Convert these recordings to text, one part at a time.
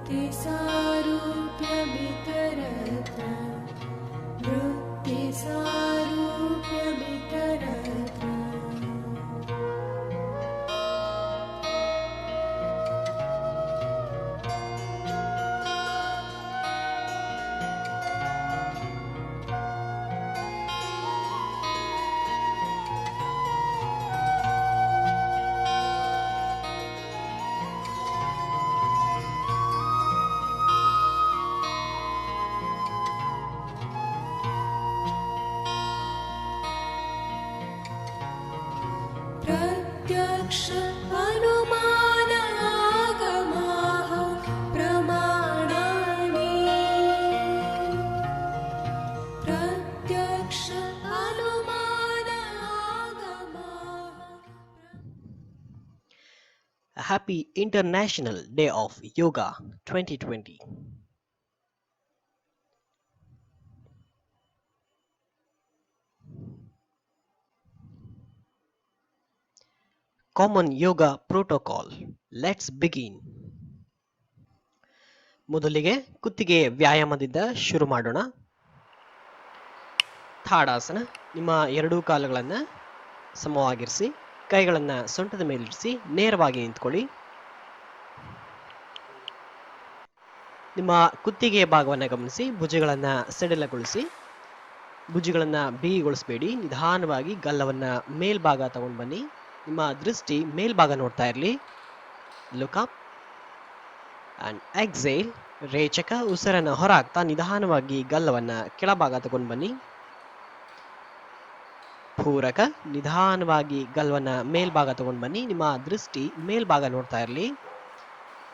वृत्तिसारूप्यमितरत्र वृत्तिसारूप्यमितरत्र प्रत्यक्ष अनुमानागमाः प्रमाणानि प्रत्यक्ष अनुमानागमाः Happy International Day of Yoga 2020. Common Yoga Protocol. Let's begin. ಮೊದಲಿಗೆ ಕುತ್ತಿಗೆ ವ್ಯಾಯಾಮದಿಂದ ಶುರು ಮಾಡೋಣ. ತಾಡಾಸನ. ನಿಮ್ಮ ಎರಡೂ ಕಾಲುಗಳನ್ನು ಸಮವಾಗಿರಿಸಿ, ಕೈಗಳನ್ನು ಸೊಂಟದ ಮೇಲಿರಿಸಿ ನೇರವಾಗಿ ನಿಂತ್ಕೊಳ್ಳಿ. ನಿಮ್ಮ ಕುತ್ತಿಗೆಯ ಭಾಗವನ್ನು ಗಮನಿಸಿ, ಭುಜಗಳನ್ನು ಸಡಿಲಗೊಳಿಸಿ, ಭುಜಗಳನ್ನು ಬಿಗಿಗೊಳಿಸಬೇಡಿ. ನಿಧಾನವಾಗಿ ಗಲ್ಲವನ್ನು ಮೇಲ್ಭಾಗ ತಗೊಂಡು ಬನ್ನಿ. ನಿಮ್ಮ ದೃಷ್ಟಿ ಮೇಲ್ಭಾಗ ನೋಡ್ತಾ ಇರಲಿ. Look up and exhale. ರೇಚಕ. ಉಸಿರನ್ನು ಹೊರಹಾಕ್ತಾ ನಿಧಾನವಾಗಿ ಗಲ್ಲವನ್ನು ಕೆಳಭಾಗ ತಗೊಂಡು ಬನ್ನಿ. ಪೂರಕ. ನಿಧಾನವಾಗಿ ಗಲ್ಲವನ್ನು ಮೇಲ್ಭಾಗ ತಗೊಂಡು ಬನ್ನಿ. ನಿಮ್ಮ ದೃಷ್ಟಿ ಮೇಲ್ಭಾಗ ನೋಡ್ತಾ ಇರಲಿ.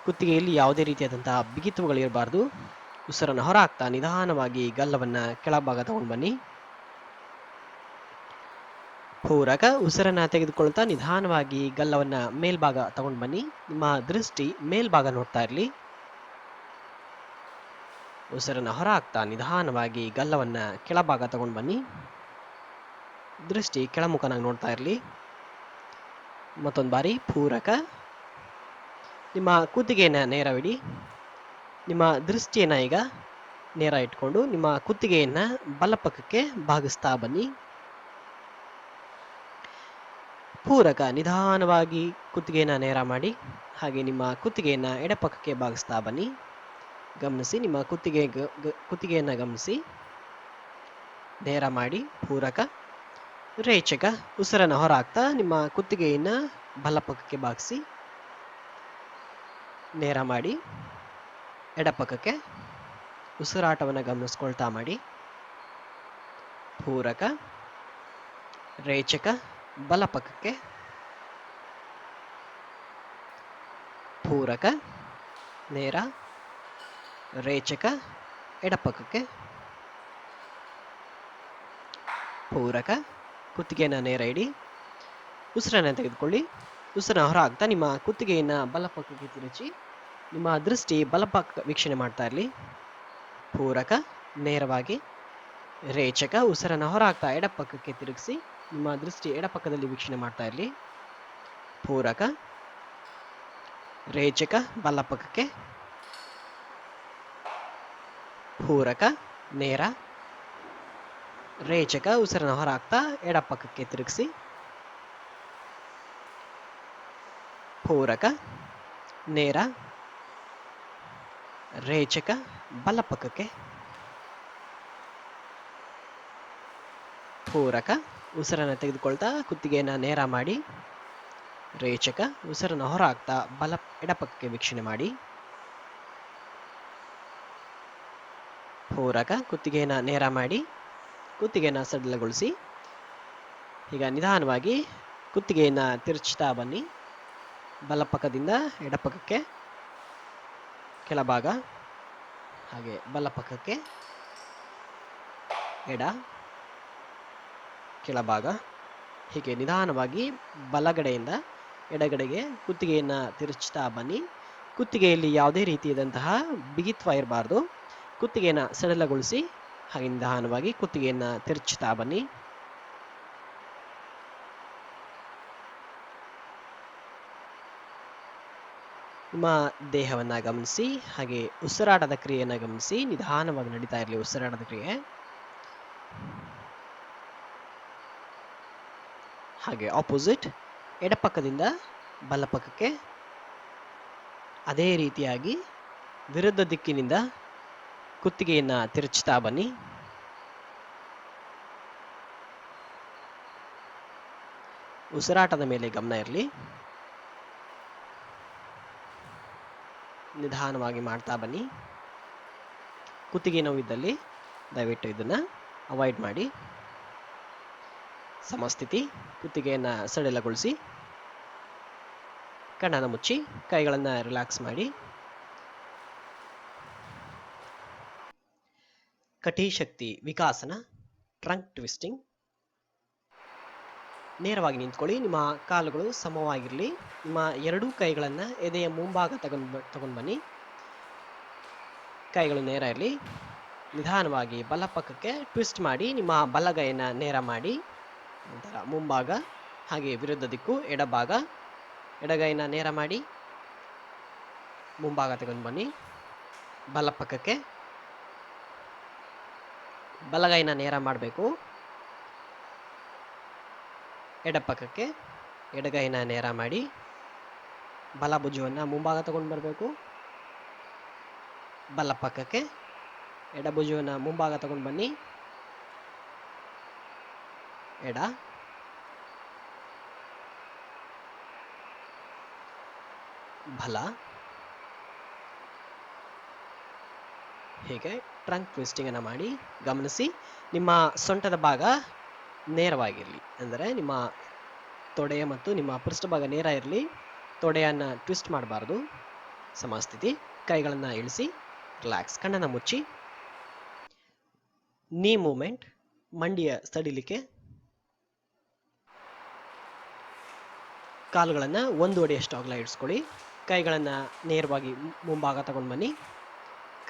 ಕುತ್ತಿಗೆಯಲ್ಲಿ ಯಾವುದೇ ರೀತಿಯಾದಂತಹ ಬಿಗಿತುಗಳಿರಬಾರ್ದು. ಉಸಿರನ್ನು ಹೊರಹಾಕ್ತಾ ನಿಧಾನವಾಗಿ ಗಲ್ಲವನ್ನು ಕೆಳಭಾಗ ತಗೊಂಡು ಬನ್ನಿ. ಪೂರಕ. ಉಸಿರನ್ನು ತೆಗೆದುಕೊಳ್ತಾ ನಿಧಾನವಾಗಿ ಗಲ್ಲವನ್ನು ಮೇಲ್ಭಾಗ ತಗೊಂಡು ಬನ್ನಿ. ನಿಮ್ಮ ದೃಷ್ಟಿ ಮೇಲ್ಭಾಗ ನೋಡ್ತಾ ಇರಲಿ. ಉಸಿರನ್ನು ಹೊರಹಾಕ್ತಾ ನಿಧಾನವಾಗಿ ಗಲ್ಲವನ್ನು ಕೆಳಭಾಗ ತಗೊಂಡು ಬನ್ನಿ. ದೃಷ್ಟಿ ಕೆಳಮುಖನಾಗಿ ನೋಡ್ತಾ ಇರಲಿ. ಮತ್ತೊಂದು ಬಾರಿ. ಪೂರಕ. ನಿಮ್ಮ ಕುತ್ತಿಗೆಯನ್ನು ನೇರವಿಡಿ. ನಿಮ್ಮ ದೃಷ್ಟಿಯನ್ನು ಈಗ ನೇರ ಇಟ್ಕೊಂಡು ನಿಮ್ಮ ಕುತ್ತಿಗೆಯನ್ನು ಬಲಪಕ್ಕಕ್ಕೆ ಭಾಗಿಸ್ತಾ ಬನ್ನಿ. ಪೂರಕ. ನಿಧಾನವಾಗಿ ಕುತ್ತಿಗೆಯನ್ನು ನೇರ ಮಾಡಿ, ಹಾಗೆ ನಿಮ್ಮ ಕುತ್ತಿಗೆಯನ್ನು ಎಡಪಕ್ಕಕ್ಕೆ ಭಾಗಿಸ್ತಾ ಬನ್ನಿ. ಗಮನಿಸಿ, ನಿಮ್ಮ ಕುತ್ತಿಗೆಯನ್ನು ಗಮನಿಸಿ, ನೇರ ಮಾಡಿ. ಪೂರಕ. ರೇಚಕ. ಉಸಿರನ್ನು ಹೊರಹಾಕ್ತಾ ನಿಮ್ಮ ಕುತ್ತಿಗೆಯನ್ನು ಬಲಪಕ್ಕಕ್ಕೆ ಭಾಗಿಸಿ, ನೇರ ಮಾಡಿ, ಎಡಪಕ್ಕಕ್ಕೆ ಉಸಿರಾಟವನ್ನು ಗಮನಿಸ್ಕೊಳ್ತಾ ಮಾಡಿ. ಪೂರಕ. ರೇಚಕ. ಬಲಪಕ್ಕಕ್ಕೆ. ಪೂರಕ. ನೇರ. ರೇಚಕ. ಎಡಪಕ್ಕಕ್ಕೆ. ಪೂರಕ. ಕುತ್ತಿಗೆಯನ್ನು ನೇರ ಇಡಿ. ಉಸಿರನ್ನು ತೆಗೆದುಕೊಳ್ಳಿ. ಉಸಿರನ್ನು ಹೊರಹಾಕ್ತಾ ನಿಮ್ಮ ಕುತ್ತಿಗೆಯನ್ನು ಬಲಪಕ್ಕಕ್ಕೆ ತಿರುಚಿ ನಿಮ್ಮ ದೃಷ್ಟಿ ಬಲಪಕ್ಕ ವೀಕ್ಷಣೆ ಮಾಡ್ತಾ ಇರಲಿ. ಪೂರಕ. ನೇರವಾಗಿ. ರೇಚಕ. ಉಸಿರನ್ನು ಹೊರಹಾಕ್ತಾ ಎಡಪಕ್ಕಕ್ಕೆ ತಿರುಗಿಸಿ ನಿಮ್ಮ ದೃಷ್ಟಿ ಎಡಪಕ್ಕದಲ್ಲಿ ವೀಕ್ಷಣೆ ಮಾಡ್ತಾ ಇರಲಿ. ಪೂರಕ. ರೇಚಕ. ಬಲಪಕ್ಕಕ್ಕೆ. ಪೂರಕ. ನೇರ. ರೇಚಕ. ಉಸಿರನ್ನು ಹೊರಹಾಕ್ತಾ ಎಡಪಕ್ಕಕ್ಕೆ ತಿರುಗಿಸಿ. ಪೂರಕ. ನೇರ. ರೇಚಕ. ಬಲಪಕ್ಕಕ್ಕೆ. ಪೂರಕ. ಉಸಿರನ್ನು ತೆಗೆದುಕೊಳ್ತಾ ಕುತ್ತಿಗೆಯನ್ನು ನೇರ ಮಾಡಿ. ರೇಚಕ. ಉಸಿರನ್ನು ಹೊರಹಾಕ್ತಾ ಎಡಪಕ್ಕಕ್ಕೆ ವೀಕ್ಷಣೆ ಮಾಡಿ. ಪೂರಕ. ಕುತ್ತಿಗೆಯನ್ನು ನೇರ ಮಾಡಿ, ಕುತ್ತಿಗೆಯನ್ನು ಸಡಿಲಗೊಳಿಸಿ. ಈಗ ನಿಧಾನವಾಗಿ ಕುತ್ತಿಗೆಯನ್ನು ತಿರುಚ್ತಾ ಬನ್ನಿ. ಬಲಪಕ್ಕದಿಂದ ಎಡಪಕ್ಕಕ್ಕೆ, ಕೆಳಭಾಗ, ಹಾಗೆ ಬಲಪಕ್ಕಕ್ಕೆ, ಎಡ, ಕೆಳಭಾಗ, ಹೀಗೆ ನಿಧಾನವಾಗಿ ಬಲಗಡೆಯಿಂದ ಎಡಗಡೆಗೆ ಕುತ್ತಿಗೆಯನ್ನು ತಿರುಚ್ತಾ ಬನ್ನಿ. ಕುತ್ತಿಗೆಯಲ್ಲಿ ಯಾವುದೇ ರೀತಿಯಾದಂತಹ ಬಿಗಿತ್ವ ಇರಬಾರ್ದು. ಕುತ್ತಿಗೆಯನ್ನು ಸಡಿಲಗೊಳಿಸಿ ಹಾಗೆ ನಿಧಾನವಾಗಿ ಕುತ್ತಿಗೆಯನ್ನು ತಿರುಚ್ತಾ ಬನ್ನಿ. ನಿಮ್ಮ ದೇಹವನ್ನು ಗಮನಿಸಿ, ಹಾಗೆ ಉಸಿರಾಟದ ಕ್ರಿಯೆಯನ್ನು ಗಮನಿಸಿ. ನಿಧಾನವಾಗಿ ನಡೀತಾ ಇರಲಿ ಉಸಿರಾಟದ ಕ್ರಿಯೆ. ಹಾಗೆ ಆಪೋಸಿಟ್, ಎಡಪಕ್ಕದಿಂದ ಬಲಪಕ್ಕಕ್ಕೆ ಅದೇ ರೀತಿಯಾಗಿ ವಿರುದ್ಧ ದಿಕ್ಕಿನಿಂದ ಕುತ್ತಿಗೆಯನ್ನು ತಿರುಚ್ತಾ ಬನ್ನಿ. ಉಸಿರಾಟದ ಮೇಲೆ ಗಮನ ಇರಲಿ. ನಿಧಾನವಾಗಿ ಮಾಡ್ತಾ ಬನ್ನಿ. ಕುತ್ತಿಗೆ ನೋವಿದ್ದಲ್ಲಿ ದಯವಿಟ್ಟು ಇದನ್ನು ಅವಾಯ್ಡ್ ಮಾಡಿ. ಸಮಸ್ಥಿತಿ, ಕುತ್ತಿಗೆಯನ್ನು ಸಡಿಲಗೊಳಿಸಿ. ಕಣ್ಣನ್ನು ಮುಚ್ಚಿ ಕೈಗಳನ್ನು ರಿಲ್ಯಾಕ್ಸ್ ಮಾಡಿ. ಕಟಿ ಶಕ್ತಿ ವಿಕಾಸನ, ಟ್ರಂಕ್ ಟ್ವಿಸ್ಟಿಂಗ್. ನೇರವಾಗಿ ನಿಂತ್ಕೊಳ್ಳಿ. ನಿಮ್ಮ ಕಾಲುಗಳು ಸಮವಾಗಿರಲಿ. ನಿಮ್ಮ ಎರಡೂ ಕೈಗಳನ್ನು ಎದೆಯ ಮುಂಭಾಗ ತಗೊಂಡು ಬನ್ನಿ. ಕೈಗಳು ನೇರ ಇರಲಿ. ನಿಧಾನವಾಗಿ ಬಲಪಕ್ಕಕ್ಕೆ ಟ್ವಿಸ್ಟ್ ಮಾಡಿ ನಿಮ್ಮ ಬಲಗೈಯನ್ನು ನೇರ ಮಾಡಿ. ನಂತರ ಮುಂಭಾಗ ಹಾಗೆ ವಿರುದ್ಧ ದಿಕ್ಕು ಎಡಭಾಗ. ಎಡಗೈನ ನೇರ ಮಾಡಿ ಮುಂಭಾಗ ತಗೊಂಡು ಬನ್ನಿ. ಬಲಪಕ್ಕಕ್ಕೆ ಬಲಗೈನ ನೇರ ಮಾಡಬೇಕು. ಎಡಪಕ್ಕಕ್ಕೆ ಎಡಗೈನ ನೇರ ಮಾಡಿ ಬಲ ಭುಜವನ್ನು ಮುಂಭಾಗ ತಗೊಂಡು ಬರಬೇಕು. ಬಲಪಕ್ಕಕ್ಕೆ ಎಡಭುಜವನ್ನು ಮುಂಭಾಗ ತಗೊಂಡು ಬನ್ನಿ. ಎಡ ಬಲ. ಹೀಗೆ ಟ್ರಂಕ್ ಟ್ವಿಸ್ಟಿಂಗ್ ಅನ್ನು ಮಾಡಿ. ಗಮನಿಸಿ, ನಿಮ್ಮ ಸೊಂಟದ ಭಾಗ ನೇರವಾಗಿರಲಿ. ಅಂದರೆ ನಿಮ್ಮ ತೊಡೆ ಮತ್ತು ನಿಮ್ಮ ಪೃಷ್ಠಭಾಗ ನೇರ ಇರಲಿ. ತೊಡೆಯನ್ನು ಟ್ವಿಸ್ಟ್ ಮಾಡಬಾರ್ದು. ಸಮಸ್ಥಿತಿ. ಕೈಗಳನ್ನು ಇಳಿಸಿ ರಿಲ್ಯಾಕ್ಸ್. ಕಣ್ಣನ್ನು ಮುಚ್ಚಿ. ನೀ ಮೂಮೆಂಟ್, ಮಂಡಿಯ ಸಡಿಲಿಕೆ. ಕಾಲುಗಳನ್ನು 1 ಅಡಿಯಷ್ಟು ಅಗಲ ಇಡಿಸ್ಕೊಳ್ಳಿ. ಕೈಗಳನ್ನು ನೇರವಾಗಿ ಮುಂಭಾಗ ತಗೊಂಡು ಬನ್ನಿ.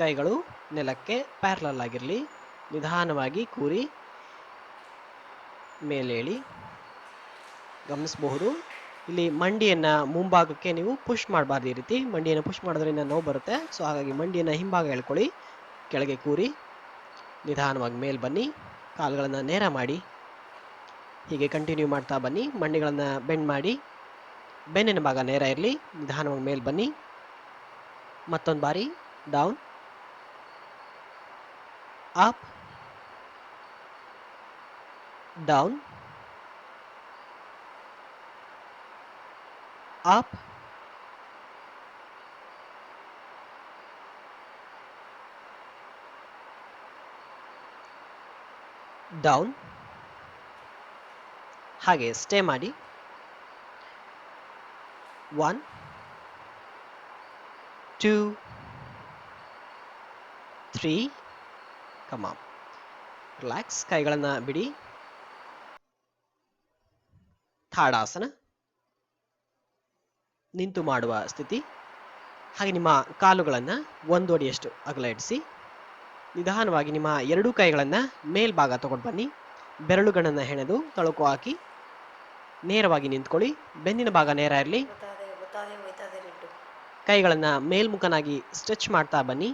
ಕೈಗಳು ನೆಲಕ್ಕೆ ಪ್ಯಾರಲಲ್ ಆಗಿರಲಿ. ನಿಧಾನವಾಗಿ ಕೂರಿ ಮೇಲೇಳಿ. ಗಮನಿಸಬಹುದು, ಇಲ್ಲಿ ಮಂಡಿಯನ್ನು ಮುಂಭಾಗಕ್ಕೆ ನೀವು ಪುಷ್ ಮಾಡಬಾರ್ದು. ಈ ರೀತಿ ಮಂಡಿಯನ್ನು ಪುಷ್ ಮಾಡೋದ್ರಿಂದ ನೋವು ಬರುತ್ತೆ. ಸೊ ಹಾಗಾಗಿ ಮಂಡಿಯನ್ನು ಹಿಂಭಾಗ ಎಳ್ಕೊಳ್ಳಿ. ಕೆಳಗೆ ಕೂರಿ ನಿಧಾನವಾಗಿ ಮೇಲೆ ಬನ್ನಿ. ಕಾಲುಗಳನ್ನು ನೇರ ಮಾಡಿ. ಹೀಗೆ ಕಂಟಿನ್ಯೂ ಮಾಡ್ತಾ ಬನ್ನಿ. ಮಂಡಿಗಳನ್ನು ಬೆಂಡ್ ಮಾಡಿ. ಬೆನ್ನಿನ ಭಾಗ ನೇರ ಇರಲಿ. ನಿಧಾನವಾಗಿ ಮೇಲೆ ಬನ್ನಿ. ಮತ್ತೊಂದು ಬಾರಿ down, up, down, up, down. ಹಾಗೆ ಸ್ಟೇ ಮಾಡಿ. 1 2 3 ಕಮ್ ಆನ್. ರಿಲ್ಯಾಕ್ಸ್. ಕೈಗಳನ್ನು ಬಿಡಿ. ತಾಡಾಸನ, ನಿಂತು ಮಾಡುವ ಸ್ಥಿತಿ. ಹಾಗೆ ನಿಮ್ಮ ಕಾಲುಗಳನ್ನು 1 ಅಡಿಯಷ್ಟು ಅಗಲ ಇಡಿಸಿ. ನಿಧಾನವಾಗಿ ನಿಮ್ಮ ಎರಡೂ ಕೈಗಳನ್ನು ಮೇಲ್ಭಾಗ ತಗೊಂಡು ಬನ್ನಿ. ಬೆರಳುಗಳನ್ನು ಹೆಣೆದು ತಳುಕು ಹಾಕಿ ನೇರವಾಗಿ ನಿಂತ್ಕೊಳ್ಳಿ. ಬೆನ್ನಿನ ಭಾಗ ನೇರ ಇರಲಿ. ಕೈಗಳನ್ನು ಮೇಲ್ಮುಖನಾಗಿ ಸ್ಟ್ರೆಚ್ ಮಾಡ್ತಾ ಬನ್ನಿ.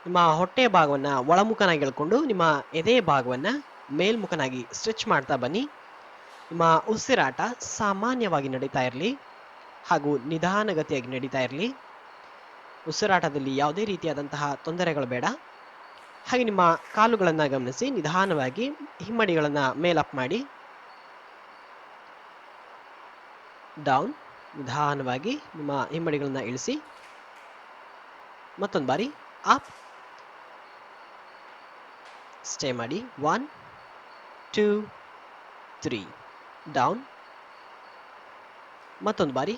ನಿಮ್ಮ ಹೊಟ್ಟೆಯ ಭಾಗವನ್ನು ಒಳಮುಖನಾಗಿ ಎಳ್ಕೊಂಡು ನಿಮ್ಮ ಎದೆಯ ಭಾಗವನ್ನು ಮೇಲ್ಮುಖನಾಗಿ ಸ್ಟ್ರೆಚ್ ಮಾಡ್ತಾ ಬನ್ನಿ. ನಿಮ್ಮ ಉಸಿರಾಟ ಸಾಮಾನ್ಯವಾಗಿ ನಡೀತಾ ಇರಲಿ ಹಾಗೂ ನಿಧಾನಗತಿಯಾಗಿ ನಡೀತಾ ಇರಲಿ. ಉಸಿರಾಟದಲ್ಲಿ ಯಾವುದೇ ರೀತಿಯಾದಂತಹ ತೊಂದರೆಗಳು ಬೇಡ. ಹಾಗೆ ನಿಮ್ಮ ಕಾಲುಗಳನ್ನು ಗಮನಿಸಿ. ನಿಧಾನವಾಗಿ ಹಿಮ್ಮಡಿಗಳನ್ನು ಮೇಲಪ್ ಮಾಡಿ. ಡೌನ್. ನಿಧಾನವಾಗಿ ನಿಮ್ಮ ಹಿಮ್ಮಡಿಗಳನ್ನು ಇಳಿಸಿ. ಮತ್ತೊಂದು ಬಾರಿ ಅಪ್, ಸ್ಟೇ ಮಾಡಿ. 1 2 3 ಡೌನ್. ಮತ್ತೊಂದು ಬಾರಿ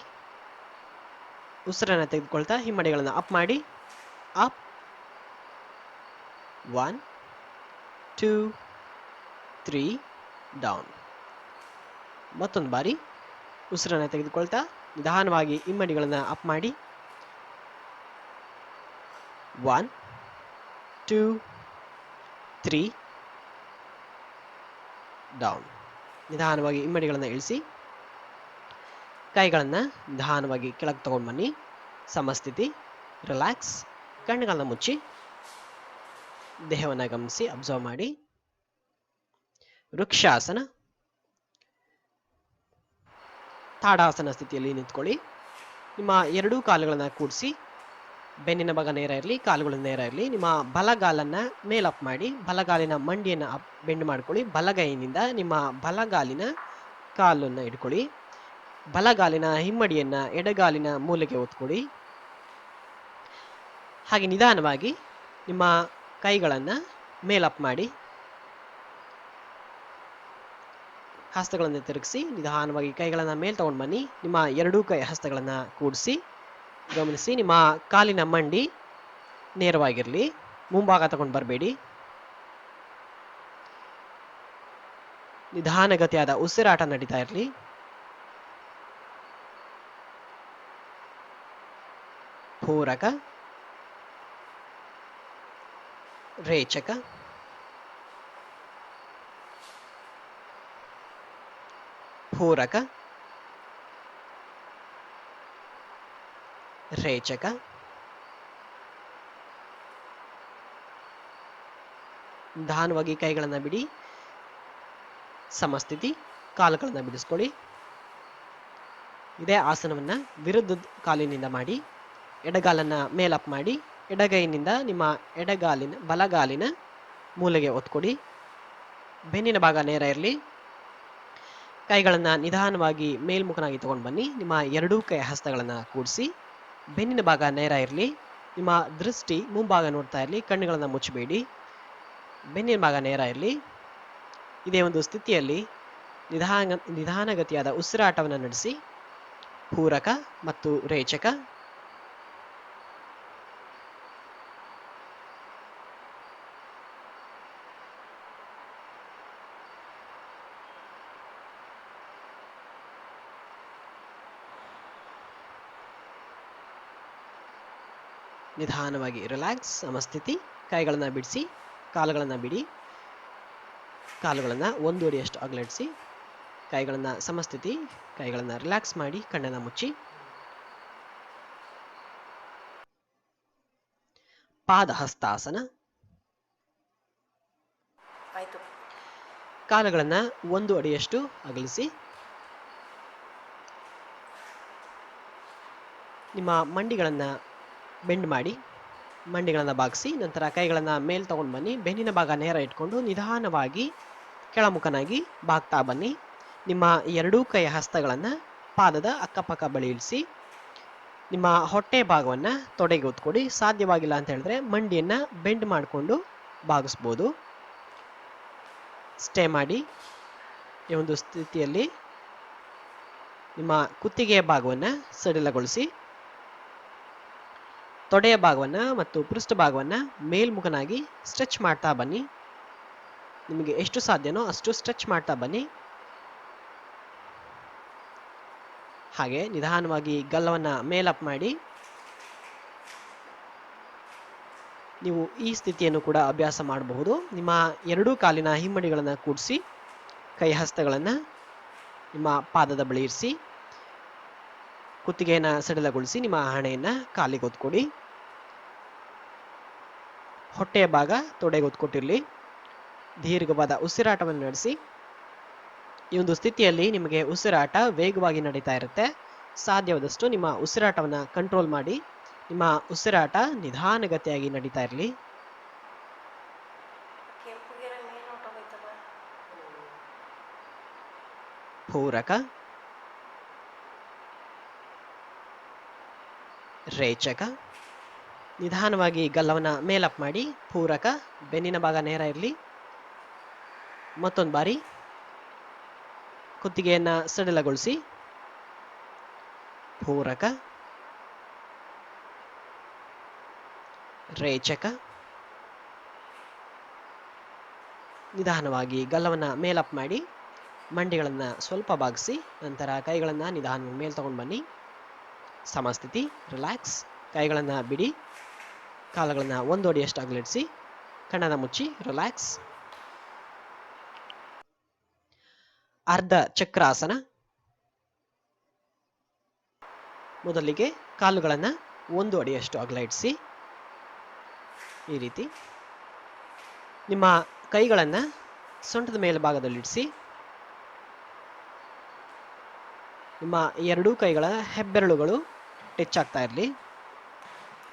ಉಸಿರನ್ನು ತೆಗೆದುಕೊಳ್ತಾ ಹಿಮ್ಮಡಿಗಳನ್ನು ಅಪ್ ಮಾಡಿ. Up, 1 2 3 down. ಮತ್ತೊಂದು ಬಾರಿ ಉಸಿರನ್ನು ತೆಗೆದುಕೊಳ್ತಾ ನಿಧಾನವಾಗಿ ಹಿಮ್ಮಡಿಗಳನ್ನು ಅಪ್ ಮಾಡಿ. 1 2 3 ಡೌನ್. ನಿಧಾನವಾಗಿ ಹಿಮ್ಮಡಿಗಳನ್ನು ಇಳಿಸಿ. ಕೈಗಳನ್ನ ನಿಧಾನವಾಗಿ ಕೆಳಗೆ ತಗೊಂಡು ಬನ್ನಿ. ಸಮಸ್ಥಿತಿ, ರಿಲ್ಯಾಕ್ಸ್. ಕಣ್ಣುಗಳನ್ನ ಮುಚ್ಚಿ ದೇಹವನ್ನು ಗಮನಿಸಿ, ಅಬ್ಸರ್ವ್ ಮಾಡಿ. ವೃಕ್ಷಾಸನ, ತಾಡಾಸನ ಸ್ಥಿತಿಯಲ್ಲಿ ನಿಂತ್ಕೊಳ್ಳಿ. ನಿಮ್ಮ ಎರಡೂ ಕಾಲುಗಳನ್ನು ಕೂಡಿಸಿ, ಬೆನ್ನಿನ ಭಾಗ ನೇರ ಇರಲಿ, ಕಾಲುಗಳು ನೇರ ಇರಲಿ. ನಿಮ್ಮ ಬಲಗಾಲನ್ನ ಮೇಲಪ್ ಮಾಡಿ, ಬಲಗಾಲಿನ ಮಂಡಿಯನ್ನು ಬೆಂಡ್ ಮಾಡ್ಕೊಳ್ಳಿ. ಬಲಗೈನಿಂದ ನಿಮ್ಮ ಬಲಗಾಲಿನ ಕಾಲನ್ನು ಇಟ್ಕೊಳ್ಳಿ. ಬಲಗಾಲಿನ ಹಿಮ್ಮಡಿಯನ್ನ ಎಡಗಾಲಿನ ಮೂಲೆಗೆ ಒತ್ಕೊಡಿ. ಹಾಗೆ ನಿಧಾನವಾಗಿ ನಿಮ್ಮ ಕೈಗಳನ್ನ ಮೇಲಪ್ ಮಾಡಿ, ಹಸ್ತಗಳನ್ನು ತಿರುಗಿಸಿ ನಿಧಾನವಾಗಿ ಕೈಗಳನ್ನ ಮೇಲ್ ತಗೊಂಡು ಬನ್ನಿ. ನಿಮ್ಮ ಎರಡೂ ಕೈ ಹಸ್ತಗಳನ್ನ ಕೂಡಿಸಿ ಗಮನಿಸಿ. ನಿಮ್ಮ ಕಾಲಿನ ಮಂಡಿ ನೇರವಾಗಿರಲಿ, ಮುಂಭಾಗ ತಗೊಂಡು ಬರಬೇಡಿ. ನಿಧಾನಗತಿಯಾದ ಉಸಿರಾಟ ನಡೀತಾ ಇರಲಿ. ಪೂರಕ, ರೇಚಕ, ಪೂರಕ, ರೇಚಕ. ನಿಧಾನವಾಗಿ ಕೈಗಳನ್ನು ಬಿಡಿ. ಸಮಸ್ಥಿತಿ, ಕಾಲುಗಳನ್ನು ಬಿಡಿಸ್ಕೊಳ್ಳಿ. ಇದೇ ಆಸನವನ್ನ ವಿರುದ್ಧ ಕಾಲಿನಿಂದ ಮಾಡಿ. ಎಡಗಾಲನ್ನ ಮೇಲಪ್ ಮಾಡಿ, ಎಡಗೈನಿಂದ ನಿಮ್ಮ ಬಲಗಾಲಿನ ಮೂಲೆಗೆ ಒತ್ಕೊಡಿ. ಬೆನ್ನಿನ ಭಾಗ ನೇರ ಇರಲಿ. ಕೈಗಳನ್ನ ನಿಧಾನವಾಗಿ ಮೇಲ್ಮುಖನಾಗಿ ತಗೊಂಡು ಬನ್ನಿ. ನಿಮ್ಮ ಎರಡೂ ಕೈ ಹಸ್ತಗಳನ್ನ ಕೂಡಿಸಿ, ಬೆನ್ನಿನ ಭಾಗ ನೇರ ಇರಲಿ. ನಿಮ್ಮ ದೃಷ್ಟಿ ಮುಂಭಾಗ ನೋಡ್ತಾ ಇರಲಿ. ಕಣ್ಣುಗಳನ್ನ ಮುಚ್ಚಬೇಡಿ. ಬೆನ್ನಿನ ಭಾಗ ನೇರ ಇರಲಿ. ಇದೇ ಒಂದು ಸ್ಥಿತಿಯಲ್ಲಿ ನಿಧಾನಗತಿಯಾದ ಉಸಿರಾಟವನ್ನು ನಡೆಸಿ. ಪೂರಕ ಮತ್ತು ರೇಚಕ. ನಿಧಾನವಾಗಿ ರಿಲ್ಯಾಕ್ಸ್. ಸಮಸ್ಥಿತಿ. ಕೈಗಳನ್ನು ಬಿಡಿಸಿ, ಕಾಲುಗಳನ್ನು ಬಿಡಿ. ಕಾಲುಗಳನ್ನು 1 ಅಡಿಯಷ್ಟು ಅಗಲಿಡಿಸಿ, ಕೈಗಳನ್ನು ಸಮಸ್ಥಿತಿ, ಕೈಗಳನ್ನು ರಿಲ್ಯಾಕ್ಸ್ ಮಾಡಿ, ಕಣ್ಣನ್ನು ಮುಚ್ಚಿ. ಪಾದಹಸ್ತಾಸನ. ಕಾಲುಗಳನ್ನು 1 ಅಡಿಯಷ್ಟು ಅಗಲಿಸಿ, ನಿಮ್ಮ ಮಂಡಿಗಳನ್ನು ಬೆಂಡ್ ಮಾಡಿ, ಮಂಡಿಗಳನ್ನು ಬಾಗಿಸಿ. ನಂತರ ಕೈಗಳನ್ನು ಮೇಲ್ ತಗೊಂಡು ಬನ್ನಿ. ಬೆನ್ನಿನ ಭಾಗ ನೇರ ಇಟ್ಕೊಂಡು ನಿಧಾನವಾಗಿ ಕೆಳಮುಖನಾಗಿ ಬಾಗ್ತಾ ಬನ್ನಿ. ನಿಮ್ಮ ಎರಡೂ ಕೈ ಹಸ್ತಗಳನ್ನು ಪಾದದ ಅಕ್ಕಪಕ್ಕ ಬಳಿ ಇಳಿಸಿ. ನಿಮ್ಮ ಹೊಟ್ಟೆ ಭಾಗವನ್ನು ತೊಡೆಗೆ ಒತ್ಕೊಡಿ. ಸಾಧ್ಯವಾಗಿಲ್ಲ ಅಂತ ಹೇಳಿದ್ರೆ ಮಂಡಿಯನ್ನು ಬೆಂಡ್ ಮಾಡಿಕೊಂಡು ಬಾಗಿಸ್ಬೋದು. ಸ್ಟೇ ಮಾಡಿ. ಈ ಒಂದು ಸ್ಥಿತಿಯಲ್ಲಿ ನಿಮ್ಮ ಕುತ್ತಿಗೆಯ ಭಾಗವನ್ನು ಸಡಿಲಗೊಳಿಸಿ, ತೊಡೆಯ ಭಾಗವನ್ನು ಮತ್ತು ಪೃಷ್ಠಭಾಗವನ್ನು ಮೇಲ್ಮುಖನಾಗಿ ಸ್ಟ್ರೆಚ್ ಮಾಡ್ತಾ ಬನ್ನಿ. ನಿಮಗೆ ಎಷ್ಟು ಸಾಧ್ಯನೋ ಅಷ್ಟು ಸ್ಟ್ರೆಚ್ ಮಾಡ್ತಾ ಬನ್ನಿ. ಹಾಗೆ ನಿಧಾನವಾಗಿ ಗಲ್ಲವನ್ನು ಮೇಲಪ್ ಮಾಡಿ. ನೀವು ಈ ಸ್ಥಿತಿಯನ್ನು ಕೂಡ ಅಭ್ಯಾಸ ಮಾಡಬಹುದು. ನಿಮ್ಮ ಎರಡೂ ಕಾಲಿನ ಹಿಮ್ಮಡಿಗಳನ್ನು ಕೂಡಿಸಿ, ಕೈ ಹಸ್ತಗಳನ್ನು ನಿಮ್ಮ ಪಾದದ ಬಳಿ ಇರಿಸಿ, ಕುತ್ತಿಗೆಯನ್ನು ಸಡಿಲಗೊಳಿಸಿ, ನಿಮ್ಮ ಹಣೆಯನ್ನು ಕಾಲಿಗೆ ಒತ್ಕೊಡಿ. ಹೊಟ್ಟೆಯ ಭಾಗ ತೊಡೆಗೆ ಒತ್ಕೊಟ್ಟಿರಲಿ. ದೀರ್ಘವಾದ ಉಸಿರಾಟವನ್ನು ನಡೆಸಿ. ಈ ಒಂದು ಸ್ಥಿತಿಯಲ್ಲಿ ನಿಮಗೆ ಉಸಿರಾಟ ವೇಗವಾಗಿ ನಡೀತಾ ಇರುತ್ತೆ. ಸಾಧ್ಯವಾದಷ್ಟು ನಿಮ್ಮ ಉಸಿರಾಟವನ್ನು ಕಂಟ್ರೋಲ್ ಮಾಡಿ. ನಿಮ್ಮ ಉಸಿರಾಟ ನಿಧಾನಗತಿಯಾಗಿ ನಡೀತಾ ಇರಲಿ. ಪೂರಕ, ರೇಚಕ. ನಿಧಾನವಾಗಿ ಗಲ್ಲವನ್ನು ಮೇಲಪ್ ಮಾಡಿ. ಪೂರಕ, ಬೆನ್ನಿನ ಭಾಗ ನೇರ ಇರಲಿ. ಮತ್ತೊಂದು ಬಾರಿ ಕುತ್ತಿಗೆಯನ್ನು ಸಡಿಲಗೊಳಿಸಿ. ಪೂರಕ, ರೇಚಕ. ನಿಧಾನವಾಗಿ ಗಲ್ಲವನ್ನು ಮೇಲಪ್ ಮಾಡಿ, ಮಂಡಿಗಳನ್ನು ಸ್ವಲ್ಪ ಬಾಗಿಸಿ. ನಂತರ ಕೈಗಳನ್ನು ನಿಧಾನವಾಗಿ ಮೇಲೆ ತಗೊಂಡು ಬನ್ನಿ. ಸಮಸ್ಥಿತಿ, ರಿಲ್ಯಾಕ್ಸ್. ಕೈಗಳನ್ನು ಬಿಡಿ. ಕಾಲುಗಳನ್ನು 1 ಅಡಿಯಷ್ಟು ಅಗಲಿಡಿಸಿ, ಕಣ್ಣನ್ನು ಮುಚ್ಚಿ, ರಿಲ್ಯಾಕ್ಸ್. ಅರ್ಧ ಚಕ್ರಾಸನ. ಮೊದಲಿಗೆ ಕಾಲುಗಳನ್ನು 1 ಅಡಿಯಷ್ಟು ಅಗಲ ಇಡಿಸಿ. ಈ ರೀತಿ ನಿಮ್ಮ ಕೈಗಳನ್ನು ಸೊಂಟದ ಮೇಲ್ಭಾಗದಲ್ಲಿಡಿಸಿ. ನಿಮ್ಮ ಎರಡೂ ಕೈಗಳ ಹೆಬ್ಬೆರಳುಗಳು ಟಚ್ ಆಗ್ತಾ ಇರಲಿ.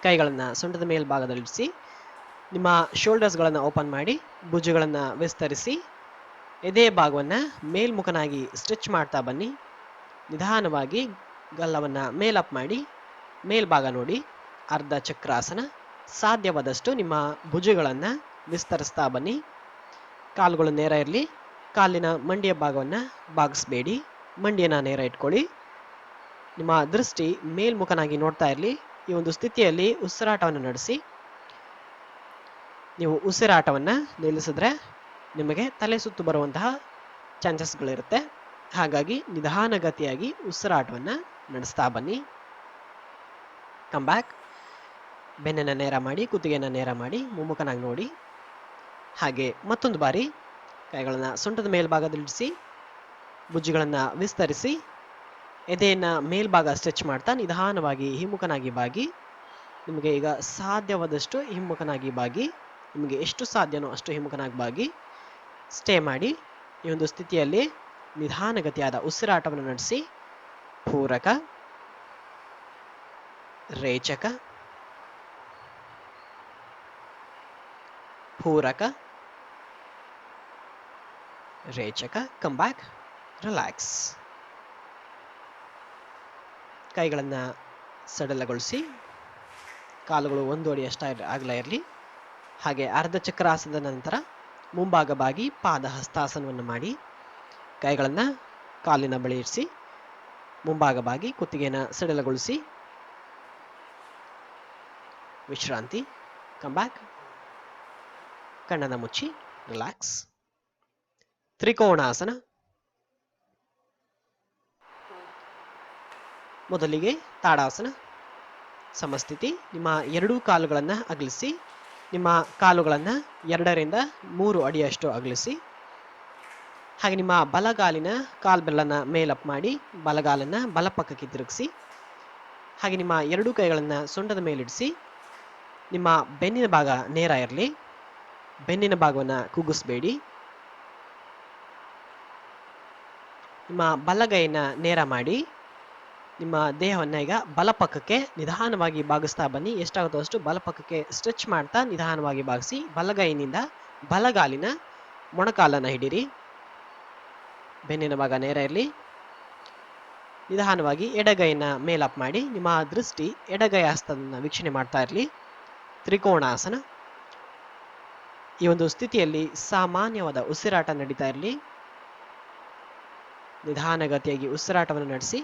ಕೈಗಳನ್ನು ಸೊಂಟದ ಮೇಲ್ಭಾಗದಲ್ಲಿಡಿಸಿ. ನಿಮ್ಮ ಶೋಲ್ಡರ್ಸ್ಗಳನ್ನು ಓಪನ್ ಮಾಡಿ, ಭುಜಗಳನ್ನು ವಿಸ್ತರಿಸಿ, ಎದೆಯ ಭಾಗವನ್ನು ಮೇಲ್ಮುಖನಾಗಿ ಸ್ಟ್ರೆಚ್ ಮಾಡ್ತಾ ಬನ್ನಿ. ನಿಧಾನವಾಗಿ ಗಲ್ಲವನ್ನು ಮೇಲಪ್ ಮಾಡಿ ಮೇಲ್ಭಾಗ ನೋಡಿ. ಅರ್ಧ ಚಕ್ರಾಸನ. ಸಾಧ್ಯವಾದಷ್ಟು ನಿಮ್ಮ ಭುಜಗಳನ್ನು ವಿಸ್ತರಿಸ್ತಾ ಬನ್ನಿ. ಕಾಲುಗಳು ನೇರ ಇರಲಿ. ಕಾಲಿನ ಮಂಡಿಯ ಭಾಗವನ್ನು ಬಾಗಿಸಬೇಡಿ. ಮಂಡಿಯನ್ನು ನೇರ ಇಟ್ಕೊಳ್ಳಿ. ನಿಮ್ಮ ದೃಷ್ಟಿ ಮೇಲ್ಮುಖನಾಗಿ ನೋಡ್ತಾ ಇರಲಿ. ಈ ಒಂದು ಸ್ಥಿತಿಯಲ್ಲಿ ಉಸಿರಾಟವನ್ನು ನಡೆಸಿ. ನೀವು ಉಸಿರಾಟವನ್ನು ನಿಲ್ಲಿಸಿದ್ರೆ ನಿಮಗೆ ತಲೆ ಸುತ್ತು ಬರುವಂತಹ ಚಾನ್ಸಸ್ಗಳಿರುತ್ತೆ. ಹಾಗಾಗಿ ನಿಧಾನಗತಿಯಾಗಿ ಉಸಿರಾಟವನ್ನು ನಡೆಸ್ತಾ ಬನ್ನಿ. Come back. ಬೆನ್ನನ್ನು ನೇರ ಮಾಡಿ, ಕುತ್ತಿಗೆಯನ್ನು ನೇರ ಮಾಡಿ, ಮುಮ್ಮುಖನಾಗಿ ನೋಡಿ. ಹಾಗೆ ಮತ್ತೊಂದು ಬಾರಿ ಕೈಗಳನ್ನು ಸೊಂಟದ ಮೇಲ್ಭಾಗದಲ್ಲಿಡಿಸಿ, ಭುಜಗಳನ್ನು ವಿಸ್ತರಿಸಿ, ಎದೆಯನ್ನು ಮೇಲ್ಭಾಗ ಸ್ಟ್ರೆಚ್ ಮಾಡ್ತಾ ನಿಧಾನವಾಗಿ ಹಿಮ್ಮುಖನಾಗಿ ಬಾಗಿ. ನಿಮಗೆ ಈಗ ಸಾಧ್ಯವಾದಷ್ಟು ಹಿಮ್ಮುಖನಾಗಿ ಬಾಗಿ. ನಿಮಗೆ ಎಷ್ಟು ಸಾಧ್ಯನೋ ಅಷ್ಟು ಹಿಮ್ಮುಖನಾಗಿ ಬಾಗಿ ಸ್ಟೇ ಮಾಡಿ. ಈ ಒಂದು ಸ್ಥಿತಿಯಲ್ಲಿ ನಿಧಾನಗತಿಯಾದ ಉಸಿರಾಟವನ್ನು ನಡೆಸಿ. ಪೂರಕ, ರೇಚಕ, ಪೂರಕ, ರೇಚಕ. Come back. ರಿಲ್ಯಾಕ್ಸ್. ಕೈಗಳನ್ನು ಸಡಿಲಗೊಳಿಸಿ. ಕಾಲುಗಳು 1 ಅಡಿ ಅಗಲ ಇರಲಿ. ಹಾಗೆ ಅರ್ಧ ಚಕ್ರಾಸನದ ನಂತರ ಮುಂಭಾಗ ಬಾಗಿ ಪಾದ ಹಸ್ತಾಸನವನ್ನು ಮಾಡಿ. ಕೈಗಳನ್ನು ಕಾಲಿನ ಬಳಿ ಇರಿಸಿ, ಮುಂಭಾಗ ಬಾಗಿ ಕುತ್ತಿಗೆಯನ್ನು ಸಡಿಲಗೊಳಿಸಿ. ವಿಶ್ರಾಂತಿ. Come back. ಕಣ್ಣನ್ನು ಮುಚ್ಚಿ ರಿಲ್ಯಾಕ್ಸ್. ತ್ರಿಕೋಣಾಸನ. ಮೊದಲಿಗೆ ತಾಡಾಸನ. ಸಮಸ್ಥಿತಿ. ನಿಮ್ಮ ಎರಡೂ ಕಾಲುಗಳನ್ನು ಅಗಲಿಸಿ. ನಿಮ್ಮ ಕಾಲುಗಳನ್ನು 2 ರಿಂದ 3 ಅಡಿಯಷ್ಟು ಅಗಲಿಸಿ. ಹಾಗೆ ನಿಮ್ಮ ಬಲಗಾಲಿನ ಕಾಲ್ಬೆರಳನ್ನು ಮೇಲಪ್ ಮಾಡಿ ಬಲಗಾಲನ್ನು ಬಲಪಕ್ಕಕ್ಕೆ ತಿರುಗಿಸಿ. ಹಾಗೆ ನಿಮ್ಮ ಎರಡೂ ಕೈಗಳನ್ನು ಸೊಂಟದ ಮೇಲಿಡಿಸಿ. ನಿಮ್ಮ ಬೆನ್ನಿನ ಭಾಗ ನೇರ ಇರಲಿ. ಬೆನ್ನಿನ ಭಾಗವನ್ನು ಕುಗ್ಗಿಸಬೇಡಿ. ನಿಮ್ಮ ಬಲಗೈಯನ್ನು ನೇರ ಮಾಡಿ ನಿಮ್ಮ ದೇಹವನ್ನು ಈಗ ಬಲಪಕ್ಕಕ್ಕೆ ನಿಧಾನವಾಗಿ ಬಾಗಿಸ್ತಾ ಬನ್ನಿ. ಎಷ್ಟಾಗುತ್ತೋ ಅಷ್ಟು ಬಲಪಕ್ಕಕ್ಕೆ ಸ್ಟ್ರೆಚ್ ಮಾಡ್ತಾ ನಿಧಾನವಾಗಿ ಬಾಗಿಸಿ. ಬಲಗೈನಿಂದ ಬಲಗಾಲಿನ ಮೊಣಕಾಲನ್ನು ಹಿಡಿರಿ. ಬೆನ್ನಿನ ಭಾಗ ನೇರ ಇರಲಿ. ನಿಧಾನವಾಗಿ ಎಡಗೈಯನ್ನು ಮೇಲಪ್ ಮಾಡಿ ನಿಮ್ಮ ದೃಷ್ಟಿ ಎಡಗೈ ಹಸ್ತವನ್ನು ವೀಕ್ಷಣೆ ಮಾಡ್ತಾ ಇರಲಿ. ತ್ರಿಕೋಣಾಸನ. ಈ ಒಂದು ಸ್ಥಿತಿಯಲ್ಲಿ ಸಾಮಾನ್ಯವಾದ ಉಸಿರಾಟ ನಡೀತಾ ಇರಲಿ. ನಿಧಾನಗತಿಯಾಗಿ ಉಸಿರಾಟವನ್ನು ನಡೆಸಿ.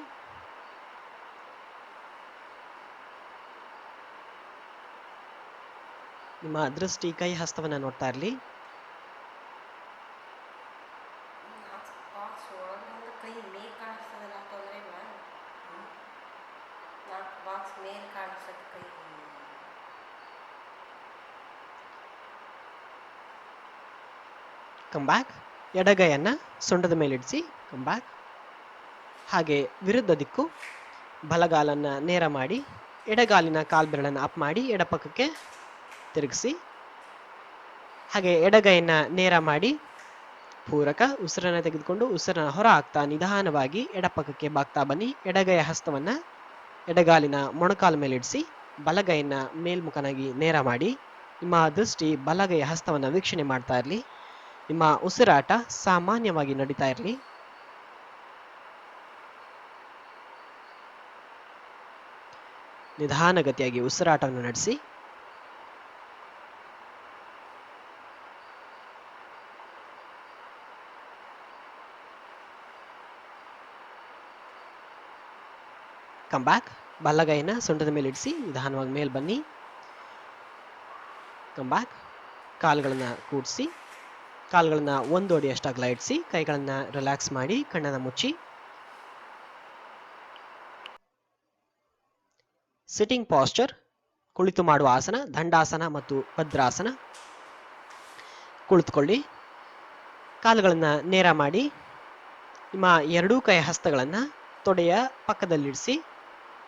ನಿಮ್ಮ ದೃಷ್ಟಿ ಕೈ ಹಸ್ತವನ್ನು ನೋಡ್ತಾ ಇರಲಿ. Come back. ಎಡಗೈಯನ್ನು ಸೊಂಟದ ಮೇಲಿಡಿಸಿ. Come back. ಹಾಗೆ ವಿರುದ್ಧ ದಿಕ್ಕು. ಬಲಗಾಲನ್ನು ನೇರ ಮಾಡಿ ಎಡಗಾಲಿನ ಕಾಲ್ಬೆರಳನ್ನು ಅಪ್ ಮಾಡಿ ಎಡಪಕ್ಕಕ್ಕೆ ತಿರುಗಿಸಿ. ಹಾಗೆ ಎಡಗೈಯನ್ನು ನೇರ ಮಾಡಿ ಪೂರಕ. ಉಸಿರನ್ನು ತೆಗೆದುಕೊಂಡು ಉಸಿರನ್ನು ಹೊರ ಹಾಕ್ತಾ ನಿಧಾನವಾಗಿ ಎಡಪಕ್ಕಕ್ಕೆ ಬಾಗ್ತಾ ಬನ್ನಿ. ಎಡಗೈಯ ಹಸ್ತವನ್ನು ಎಡಗಾಲಿನ ಮೊಣಕಾಲ ಮೇಲೆ ಇಡಿಸಿ ಬಲಗೈಯನ್ನು ಮೇಲ್ಮುಖನಾಗಿ ನೇರ ಮಾಡಿ. ನಿಮ್ಮ ದೃಷ್ಟಿ ಬಲಗೈಯ ಹಸ್ತವನ್ನು ವೀಕ್ಷಣೆ ಮಾಡ್ತಾ ಇರಲಿ. ನಿಮ್ಮ ಉಸಿರಾಟ ಸಾಮಾನ್ಯವಾಗಿ ನಡೀತಾ ಇರಲಿ. ನಿಧಾನಗತಿಯಾಗಿ ಉಸಿರಾಟವನ್ನು ನಡೆಸಿ. Come back. ಬಲಗೈನ ಸೊಂಟದ ಮೇಲೆ ಇಡಿಸಿ ನಿಧಾನವಾಗಿ ಮೇಲೆ ಬನ್ನಿ. Come back. ಕಾಲುಗಳನ್ನು ಕೂಡಿಸಿ ಕಾಲುಗಳನ್ನು 1 ಅಡಿಯಷ್ಟು ಅಗಲ ಇಡಿಸಿ. ಕೈಗಳನ್ನು ರಿಲ್ಯಾಕ್ಸ್ ಮಾಡಿ ಕಣ್ಣನ್ನು ಮುಚ್ಚಿ. Sitting Pasteur. ಕುಳಿತು ಮಾಡುವ ಆಸನ ದಂಡಾಸನ ಮತ್ತು ಭದ್ರಾಸನ. ಕುಳಿತುಕೊಳ್ಳಿ. ಕಾಲುಗಳನ್ನು ನೇರ ಮಾಡಿ ನಿಮ್ಮ ಎರಡೂ ಕೈ ಹಸ್ತಗಳನ್ನು ತೊಡೆಯ ಪಕ್ಕದಲ್ಲಿಡಿಸಿ.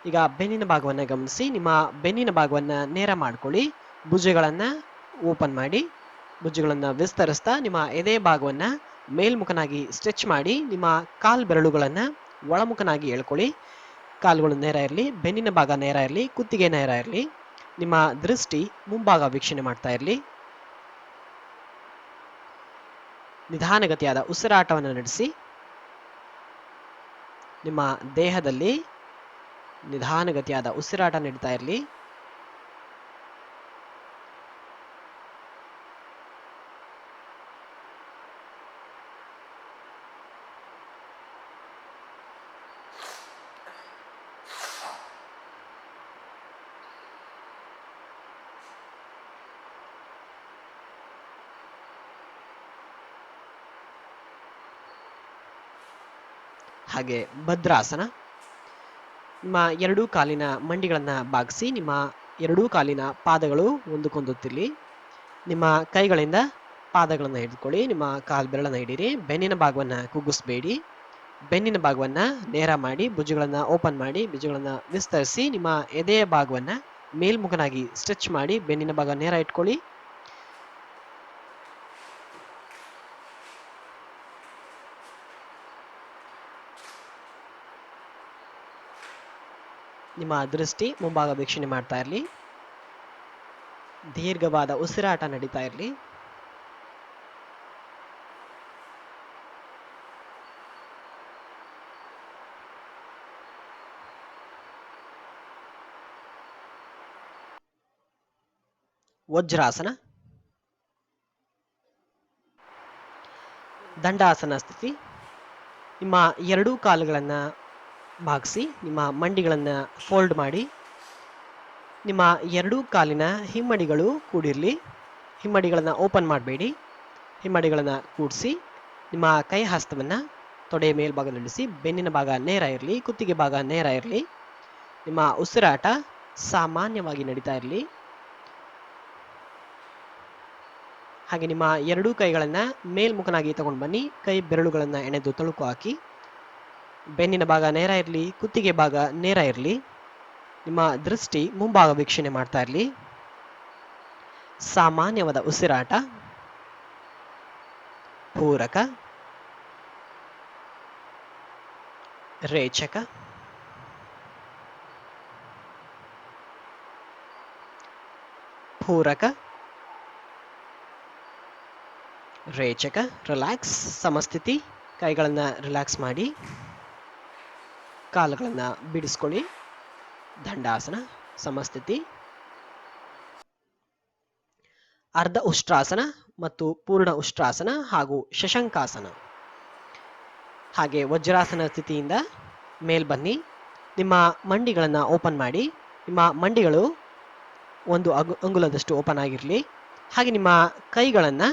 ಈಗ ಬೆನ್ನಿನ ಭಾಗವನ್ನು ಗಮನಿಸಿ. ನಿಮ್ಮ ಬೆನ್ನಿನ ಭಾಗವನ್ನು ನೇರ ಮಾಡ್ಕೊಳ್ಳಿ. ಭುಜಗಳನ್ನು ಓಪನ್ ಮಾಡಿ, ಭುಜಗಳನ್ನು ವಿಸ್ತರಿಸ್ತಾ ನಿಮ್ಮ ಎದೆ ಭಾಗವನ್ನು ಮೇಲ್ಮುಖನಾಗಿ ಸ್ಟ್ರೆಚ್ ಮಾಡಿ, ನಿಮ್ಮ ಕಾಲು ಬೆರಳುಗಳನ್ನು ಒಳಮುಖನಾಗಿ ಎಳ್ಕೊಳ್ಳಿ. ಕಾಲುಗಳು ನೇರ ಇರಲಿ, ಬೆನ್ನಿನ ಭಾಗ ನೇರ ಇರಲಿ, ಕುತ್ತಿಗೆ ನೇರ ಇರಲಿ. ನಿಮ್ಮ ದೃಷ್ಟಿ ಮುಂಭಾಗ ವೀಕ್ಷಣೆ ಮಾಡ್ತಾ ಇರಲಿ. ನಿಧಾನಗತಿಯಾದ ಉಸಿರಾಟವನ್ನು ನಡೆಸಿ. ನಿಮ್ಮ ದೇಹದಲ್ಲಿ ನಿಧಾನಗತಿಯಾದ ಉಸಿರಾಟ ನಡೀತಾ ಇರಲಿ. ಹಾಗೆ ಭದ್ರಾಸನ. ನಿಮ್ಮ ಎರಡೂ ಕಾಲಿನ ಮಂಡಿಗಳನ್ನು ಬಾಗಿಸಿ, ನಿಮ್ಮ ಎರಡೂ ಕಾಲಿನ ಪಾದಗಳು ಒಂದಕ್ಕೊಂದೊತ್ತಿರಲಿ. ನಿಮ್ಮ ಕೈಗಳಿಂದ ಪಾದಗಳನ್ನು ಹಿಡಿದುಕೊಳ್ಳಿ. ನಿಮ್ಮ ಕಾಲು ಬೆರಳನ್ನು ಹಿಡೀರಿ. ಬೆನ್ನಿನ ಭಾಗವನ್ನು ಕುಗ್ಗಿಸ್ಬೇಡಿ. ಬೆನ್ನಿನ ಭಾಗವನ್ನು ನೇರ ಮಾಡಿ, ಭುಜಗಳನ್ನು ಓಪನ್ ಮಾಡಿ, ಭುಜಗಳನ್ನು ವಿಸ್ತರಿಸಿ, ನಿಮ್ಮ ಎದೆಯ ಭಾಗವನ್ನು ಮೇಲ್ಮುಖನಾಗಿ ಸ್ಟ್ರೆಚ್ ಮಾಡಿ, ಬೆನ್ನಿನ ಭಾಗ ನೇರ ಇಟ್ಕೊಳ್ಳಿ. ನಿಮ್ಮ ದೃಷ್ಟಿ ಮುಂಭಾಗ ವೀಕ್ಷಣೆ ಮಾಡ್ತಾ ಇರಲಿ. ದೀರ್ಘವಾದ ಉಸಿರಾಟ ನಡೀತಾ ಇರಲಿ. ವಜ್ರಾಸನ. ದಂಡಾಸನ ಸ್ಥಿತಿ. ನಿಮ್ಮ ಎರಡೂ ಕಾಲುಗಳನ್ನು ಭಾಗಿಸಿ, ನಿಮ್ಮ ಮಂಡಿಗಳನ್ನು ಫೋಲ್ಡ್ ಮಾಡಿ, ನಿಮ್ಮ ಎರಡೂ ಕಾಲಿನ ಹಿಮ್ಮಡಿಗಳು ಕೂಡಿರಲಿ. ಹಿಮ್ಮಡಿಗಳನ್ನು ಓಪನ್ ಮಾಡಬೇಡಿ. ಹಿಮ್ಮಡಿಗಳನ್ನು ಕೂಡಿಸಿ, ನಿಮ್ಮ ಕೈ ಹಸ್ತವನ್ನು ತೊಡೆಯ ಮೇಲ್ಭಾಗದಲ್ಲಿ ಇಳಿಸಿ. ಬೆನ್ನಿನ ಭಾಗ ನೇರ ಇರಲಿ, ಕುತ್ತಿಗೆ ಭಾಗ ನೇರ ಇರಲಿ. ನಿಮ್ಮ ಉಸಿರಾಟ ಸಾಮಾನ್ಯವಾಗಿ ನಡೀತಾ ಇರಲಿ. ಹಾಗೆ ನಿಮ್ಮ ಎರಡೂ ಕೈಗಳನ್ನು ಮೇಲ್ಮುಖನಾಗಿ ತಗೊಂಡು ಬನ್ನಿ. ಕೈ ಬೆರಳುಗಳನ್ನು ಎಣೆದು ತಳುಕು ಹಾಕಿ. ಬೆನ್ನಿನ ಭಾಗ ನೇರ ಇರಲಿ, ಕುತ್ತಿಗೆ ಭಾಗ ನೇರ ಇರಲಿ. ನಿಮ್ಮ ದೃಷ್ಟಿ ಮುಂಭಾಗ ವೀಕ್ಷಣೆ ಮಾಡ್ತಾ ಇರಲಿ. ಸಾಮಾನ್ಯವಾದ ಉಸಿರಾಟ. ಪೂರಕ, ರೇಚಕ, ಪೂರಕ, ರೇಚಕ. ರಿಲ್ಯಾಕ್ಸ್, ಸಮಸ್ಥಿತಿ. ಕೈಗಳನ್ನು ರಿಲ್ಯಾಕ್ಸ್ ಮಾಡಿ, ಕಾಲುಗಳನ್ನು ಬಿಡಿಸ್ಕೊಳ್ಳಿ. ದಂಡಾಸನ, ಸಮಸ್ಥಿತಿ. ಅರ್ಧ ಉಷ್ಟ್ರಾಸನ ಮತ್ತು ಪೂರ್ಣ ಉಷ್ಟ್ರಾಸನ ಹಾಗೂ ಶಶಂಕಾಸನ. ಹಾಗೆ ವಜ್ರಾಸನ ಸ್ಥಿತಿಯಿಂದ ಮೇಲ್ ಬನ್ನಿ. ನಿಮ್ಮ ಮಂಡಿಗಳನ್ನು ಓಪನ್ ಮಾಡಿ. ನಿಮ್ಮ ಮಂಡಿಗಳು ಒಂದು ಅಂಗುಲದಷ್ಟು ಓಪನ್ ಆಗಿರಲಿ. ಹಾಗೆ ನಿಮ್ಮ ಕೈಗಳನ್ನು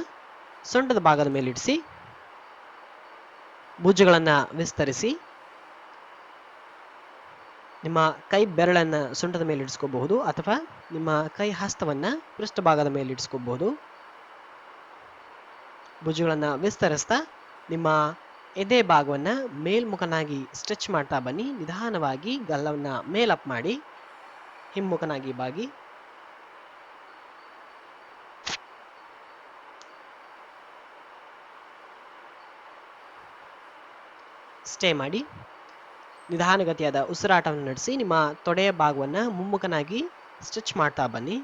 ಸೊಂಟದ ಭಾಗದ ಮೇಲಿಡಿಸಿ, ಭುಜಗಳನ್ನು ವಿಸ್ತರಿಸಿ. ನಿಮ್ಮ ಕೈ ಬೆರಳನ್ನು ಸೊಂಟದ ಮೇಲೆ ಇಡಿಸ್ಕೋಬಹುದು ಅಥವಾ ನಿಮ್ಮ ಕೈ ಹಸ್ತವನ್ನು ಪೃಷ್ಠಭಾಗದ ಮೇಲೆ ಇಡಿಸ್ಕೋಬಹುದು. ಭುಜಗಳನ್ನು ವಿಸ್ತರಿಸ್ತಾ ನಿಮ್ಮ ಎದೆ ಭಾಗವನ್ನು ಮೇಲ್ಮುಖನಾಗಿ ಸ್ಟ್ರೆಚ್ ಮಾಡ್ತಾ ಬನ್ನಿ. ನಿಧಾನವಾಗಿ ಗಲ್ಲವನ್ನು ಮೇಲಪ್ ಮಾಡಿ ಹಿಮ್ಮುಖನಾಗಿ ಬಾಗಿ. ಸ್ಟೇ ಮಾಡಿ. ನಿಧಾನಗತಿಯಾದ ಉಸಿರಾಟವನ್ನು ನಡೆಸಿ ನಿಮ್ಮ ತೊಡೆಯ ಭಾಗವನ್ನು ಮುಮ್ಮುಖನಾಗಿ ಸ್ಟ್ರೆಚ್ ಮಾಡ್ತಾ ಬನ್ನಿ.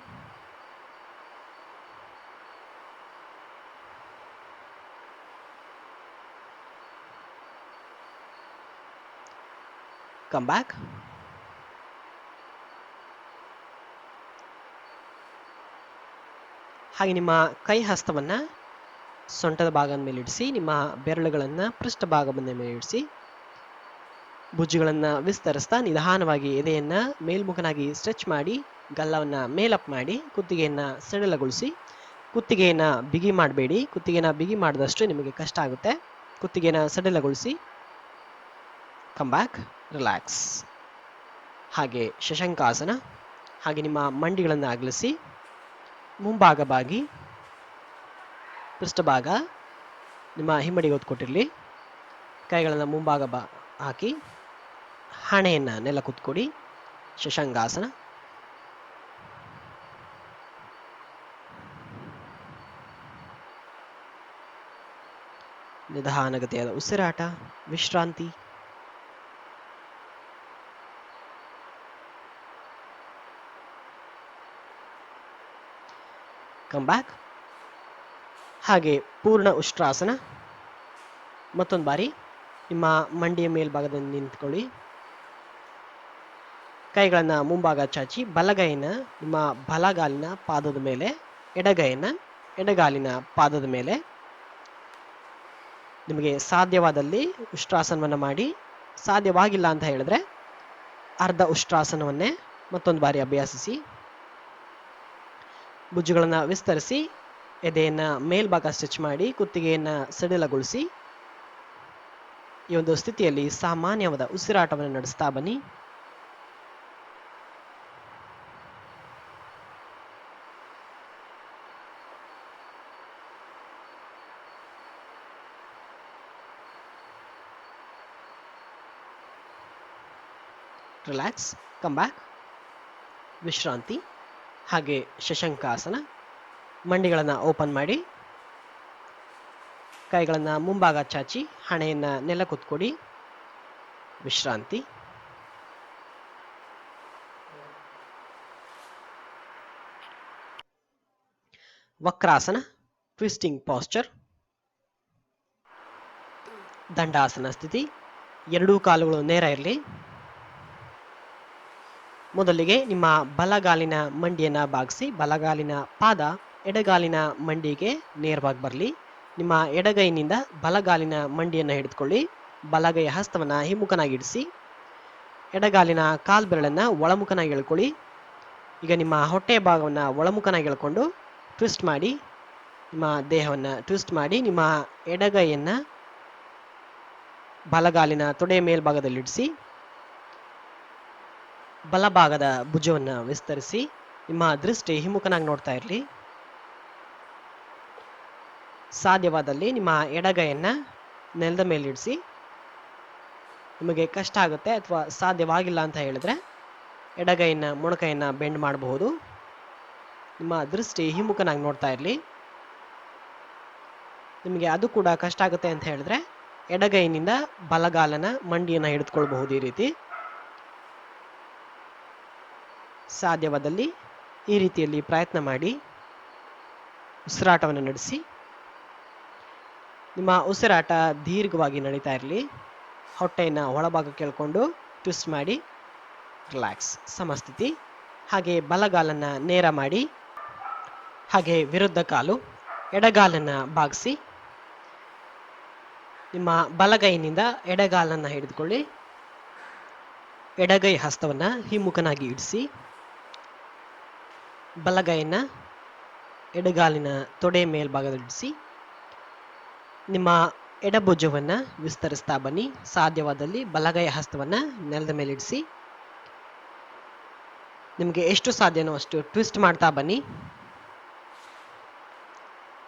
Come back. ಹಾಗೆ ನಿಮ್ಮ ಕೈ ಹಸ್ತವನ್ನು ಸೊಂಟದ ಭಾಗದ ಮೇಲೆ ಇಡಿಸಿ, ನಿಮ್ಮ ಬೆರಳುಗಳನ್ನು ಪೃಷ್ಠಭಾಗದ ಮೇಲೆ ಇಡಿಸಿ. ಭುಜಗಳನ್ನು ವಿಸ್ತರಿಸ್ತಾ ನಿಧಾನವಾಗಿ ಎದೆಯನ್ನು ಮೇಲ್ಮುಖನಾಗಿ ಸ್ಟ್ರೆಚ್ ಮಾಡಿ, ಗಲ್ಲವನ್ನು ಮೇಲಪ್ ಮಾಡಿ, ಕುತ್ತಿಗೆಯನ್ನು ಸಡಿಲಗೊಳಿಸಿ. ಕುತ್ತಿಗೆಯನ್ನು ಬಿಗಿ ಮಾಡಬೇಡಿ. ಕುತ್ತಿಗೆಯನ್ನು ಬಿಗಿ ಮಾಡಿದಷ್ಟು ನಿಮಗೆ ಕಷ್ಟ ಆಗುತ್ತೆ. ಕುತ್ತಿಗೆಯನ್ನು ಸಡಿಲಗೊಳಿಸಿ. Come back, relax. ಹಾಗೆ ಶಶಂಕಾಸನ. ಹಾಗೆ ನಿಮ್ಮ ಮಂಡಿಗಳನ್ನು ಅಗಲಿಸಿ, ಮುಂಭಾಗ ಬಾಗಿ, ಪೃಷ್ಠಭಾಗ ನಿಮ್ಮ ಹಿಮ್ಮಡಿಗೆ ಒತ್ಕೊಟ್ಟಿರಲಿ. ಕೈಗಳನ್ನು ಮುಂಭಾಗ ಹಾಕಿ ಹಣೆಯನ್ನು ನೆಲ ಕುತ್ಕೊಡಿ. ಶಶಾಂಗಾಸನ. ನಿಧಾನಗತಿಯಾದ ಉಸಿರಾಟ, ವಿಶ್ರಾಂತಿ. Come back. ಹಾಗೆ ಪೂರ್ಣ ಉಷ್ಟ್ರಾಸನ. ಮತ್ತೊಂದು ಬಾರಿ ನಿಮ್ಮ ಮಂಡಿಯ ಮೇಲ್ಭಾಗದಲ್ಲಿ ನಿಂತ್ಕೊಳ್ಳಿ. ಕೈಗಳನ್ನು ಮುಂಭಾಗ ಚಾಚಿ ಬಲಗೈನ ನಿಮ್ಮ ಬಲಗಾಲಿನ ಪಾದದ ಮೇಲೆ, ಎಡಗೈನ ಎಡಗಾಲಿನ ಪಾದದ ಮೇಲೆ. ನಿಮಗೆ ಸಾಧ್ಯವಾದಲ್ಲಿ ಉಷ್ಟ್ರಾಸನವನ್ನು ಮಾಡಿ, ಸಾಧ್ಯವಾಗಿಲ್ಲ ಅಂತ ಹೇಳಿದ್ರೆ ಅರ್ಧ ಉಷ್ಟ್ರಾಸನವನ್ನೇ ಮತ್ತೊಂದು ಬಾರಿ ಅಭ್ಯಾಸಿಸಿ. ಭುಜಗಳನ್ನು ವಿಸ್ತರಿಸಿ, ಎದೆಯನ್ನು ಮೇಲ್ಭಾಗ ಸ್ಟ್ರೆಚ್ ಮಾಡಿ, ಕುತ್ತಿಗೆಯನ್ನು ಸಡಿಲಗೊಳಿಸಿ ಈ ಒಂದು ಸ್ಥಿತಿಯಲ್ಲಿ ಸಾಮಾನ್ಯವಾದ ಉಸಿರಾಟವನ್ನು ನಡೆಸ್ತಾ ಬನ್ನಿ. ರಿಲ್ಯಾಕ್ಸ್. Come back. ವಿಶ್ರಾಂತಿ. ಹಾಗೆ ಶಶಾಂಕಾಸನ. ಮಂಡಿಗಳನ್ನು ಓಪನ್ ಮಾಡಿ, ಕೈಗಳನ್ನು ಮುಂಭಾಗ ಚಾಚಿ ಹಣೆಯನ್ನು ನೆಲ ಕುತ್ಕೊಡಿ. ವಿಶ್ರಾಂತಿ. ವಕ್ರಾಸನ, ಟ್ವಿಸ್ಟಿಂಗ್ ಪಾಸ್ಚರ್. ದಂಡಾಸನ ಸ್ಥಿತಿ. ಎರಡೂ ಕಾಲುಗಳು ನೇರ ಇರಲಿ. ಮೊದಲಿಗೆ ನಿಮ್ಮ ಬಲಗಾಲಿನ ಮಂಡಿಯನ್ನು ಬಾಗಿಸಿ, ಬಲಗಾಲಿನ ಪಾದ ಎಡಗಾಲಿನ ಮಂಡಿಗೆ ನೇರವಾಗಿ ಬರಲಿ. ನಿಮ್ಮ ಎಡಗೈನಿಂದ ಬಲಗಾಲಿನ ಮಂಡಿಯನ್ನು ಹಿಡಿದುಕೊಳ್ಳಿ. ಬಲಗೈಯ ಹಸ್ತವನ್ನು ಹಿಮ್ಮುಖನಾಗಿಡಿಸಿ, ಎಡಗಾಲಿನ ಕಾಲ್ಬೆರಳನ್ನು ಒಳಮುಖನಾಗಿ ಎಳ್ಕೊಳ್ಳಿ. ಈಗ ನಿಮ್ಮ ಹೊಟ್ಟೆಯ ಭಾಗವನ್ನು ಒಳಮುಖನಾಗಿ ಎಳ್ಕೊಂಡು ಟ್ವಿಸ್ಟ್ ಮಾಡಿ, ನಿಮ್ಮ ದೇಹವನ್ನು ಟ್ವಿಸ್ಟ್ ಮಾಡಿ, ನಿಮ್ಮ ಎಡಗೈಯನ್ನು ಬಲಗಾಲಿನ ತೊಡೆಯ ಮೇಲ್ಭಾಗದಲ್ಲಿಡಿಸಿ, ಬಲಭಾಗದ ಭುಜವನ್ನು ವಿಸ್ತರಿಸಿ, ನಿಮ್ಮ ದೃಷ್ಟಿ ಹಿಮ್ಮುಖನಾಗಿ ನೋಡ್ತಾ ಇರಲಿ. ಸಾಧ್ಯವಾದಲ್ಲಿ ನಿಮ್ಮ ಎಡಗೈಯನ್ನು ನೆಲದ ಮೇಲಿಡಿಸಿ. ನಿಮಗೆ ಕಷ್ಟ ಆಗುತ್ತೆ ಅಥವಾ ಸಾಧ್ಯವಾಗಿಲ್ಲ ಅಂತ ಹೇಳಿದ್ರೆ ಎಡಗೈನ ಮೊಣಕೈಯನ್ನು ಬೆಂಡ್ ಮಾಡಬಹುದು. ನಿಮ್ಮ ದೃಷ್ಟಿ ಹಿಮ್ಮುಖನಾಗಿ ನೋಡ್ತಾ ಇರಲಿ. ನಿಮಗೆ ಅದು ಕೂಡ ಕಷ್ಟ ಆಗುತ್ತೆ ಅಂತ ಹೇಳಿದ್ರೆ ಎಡಗೈನಿಂದ ಬಲಗಾಲನ ಮಂಡಿಯನ್ನು ಹಿಡಿದುಕೊಳ್ಬಹುದು. ಈ ರೀತಿ ಸಾಧ್ಯವಾದಲ್ಲಿ ಈ ರೀತಿಯಲ್ಲಿ ಪ್ರಯತ್ನ ಮಾಡಿ ಉಸಿರಾಟವನ್ನು ನಡೆಸಿ. ನಿಮ್ಮ ಉಸಿರಾಟ ದೀರ್ಘವಾಗಿ ನಡೀತಾ ಇರಲಿ. ಹೊಟ್ಟೆಯನ್ನು ಒಳಭಾಗ ಕೇಳಿಕೊಂಡು ಟ್ವಿಸ್ಟ್ ಮಾಡಿ, ರಿಲ್ಯಾಕ್ಸ್, ಸಮಸ್ಥಿತಿ. ಹಾಗೆ ಬಲಗಾಲನ್ನು ನೇರ ಮಾಡಿ, ಹಾಗೆ ವಿರುದ್ಧ ಕಾಲು ಎಡಗಾಲನ್ನು ಬಾಗಿಸಿ, ನಿಮ್ಮ ಬಲಗೈನಿಂದ ಎಡಗಾಲನ್ನು ಹಿಡಿದುಕೊಳ್ಳಿ. ಎಡಗೈ ಹಸ್ತವನ್ನು ಹಿಮ್ಮುಖನಾಗಿ ಇಡಿಸಿ, ಬಲಗೈಯನ್ನು ಎಡಗಾಲಿನ ತೊಡೆ ಮೇಲ್ಭಾಗದಲ್ಲಿಡಿಸಿ, ನಿಮ್ಮ ಎಡಭುಜವನ್ನು ವಿಸ್ತರಿಸ್ತಾ ಬನ್ನಿ. ಸಾಧ್ಯವಾದಲ್ಲಿ ಬಲಗೈ ಹಸ್ತವನ್ನು ನೆಲದ ಮೇಲೆ ಇಡಿಸಿ. ನಿಮಗೆ ಎಷ್ಟು ಸಾಧ್ಯನೋ ಅಷ್ಟು ಟ್ವಿಸ್ಟ್ ಮಾಡ್ತಾ ಬನ್ನಿ.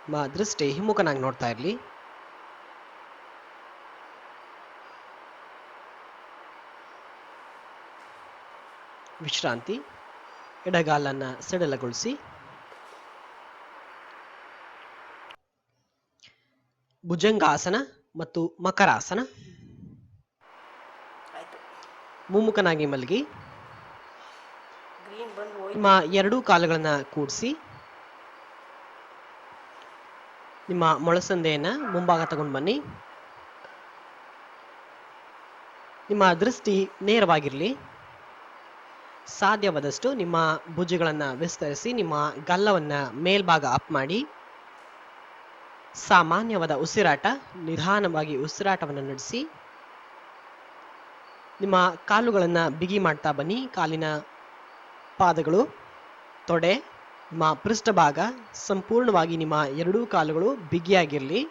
ನಿಮ್ಮ ದೃಷ್ಟಿ ಹಿಮ್ಮುಖನಾಗಿ ನೋಡ್ತಾ ಇರಲಿ. ವಿಶ್ರಾಂತಿ. ಎಡಗಾಲನ್ನು ಸಡಿಲಗೊಳಿಸಿ. ಭುಜಂಗಾಸನ ಮತ್ತು ಮಕರಾಸನ. ಮುಮ್ಮುಖನಾಗಿ ಮಲಗಿ, ನಿಮ್ಮ ಎರಡೂ ಕಾಲುಗಳನ್ನು ಕೂಡಿಸಿ, ನಿಮ್ಮ ಮೊಳಸಂದೆಯನ್ನು ಮುಂಭಾಗ ತಗೊಂಡು ಬನ್ನಿ. ನಿಮ್ಮ ದೃಷ್ಟಿ ನೇರವಾಗಿರಲಿ. ಸಾಧ್ಯವಾದಷ್ಟು ನಿಮ್ಮ ಭುಜಗಳನ್ನು ವಿಸ್ತರಿಸಿ, ನಿಮ್ಮ ಗಲ್ಲವನ್ನು ಮೇಲ್ಭಾಗ ಅಪ್ ಮಾಡಿ. ಸಾಮಾನ್ಯವಾದ ಉಸಿರಾಟ, ನಿಧಾನವಾಗಿ ಉಸಿರಾಟವನ್ನು ನಡೆಸಿ. ನಿಮ್ಮ ಕಾಲುಗಳನ್ನು ಬಿಗಿ ಮಾಡ್ತಾ ಬನ್ನಿ. ಕಾಲಿನ ಪಾದಗಳು, ತೊಡೆ, ನಿಮ್ಮ ಪೃಷ್ಠಭಾಗ ಸಂಪೂರ್ಣವಾಗಿ ನಿಮ್ಮ ಎರಡೂ ಕಾಲುಗಳು ಬಿಗಿಯಾಗಿರಲಿ.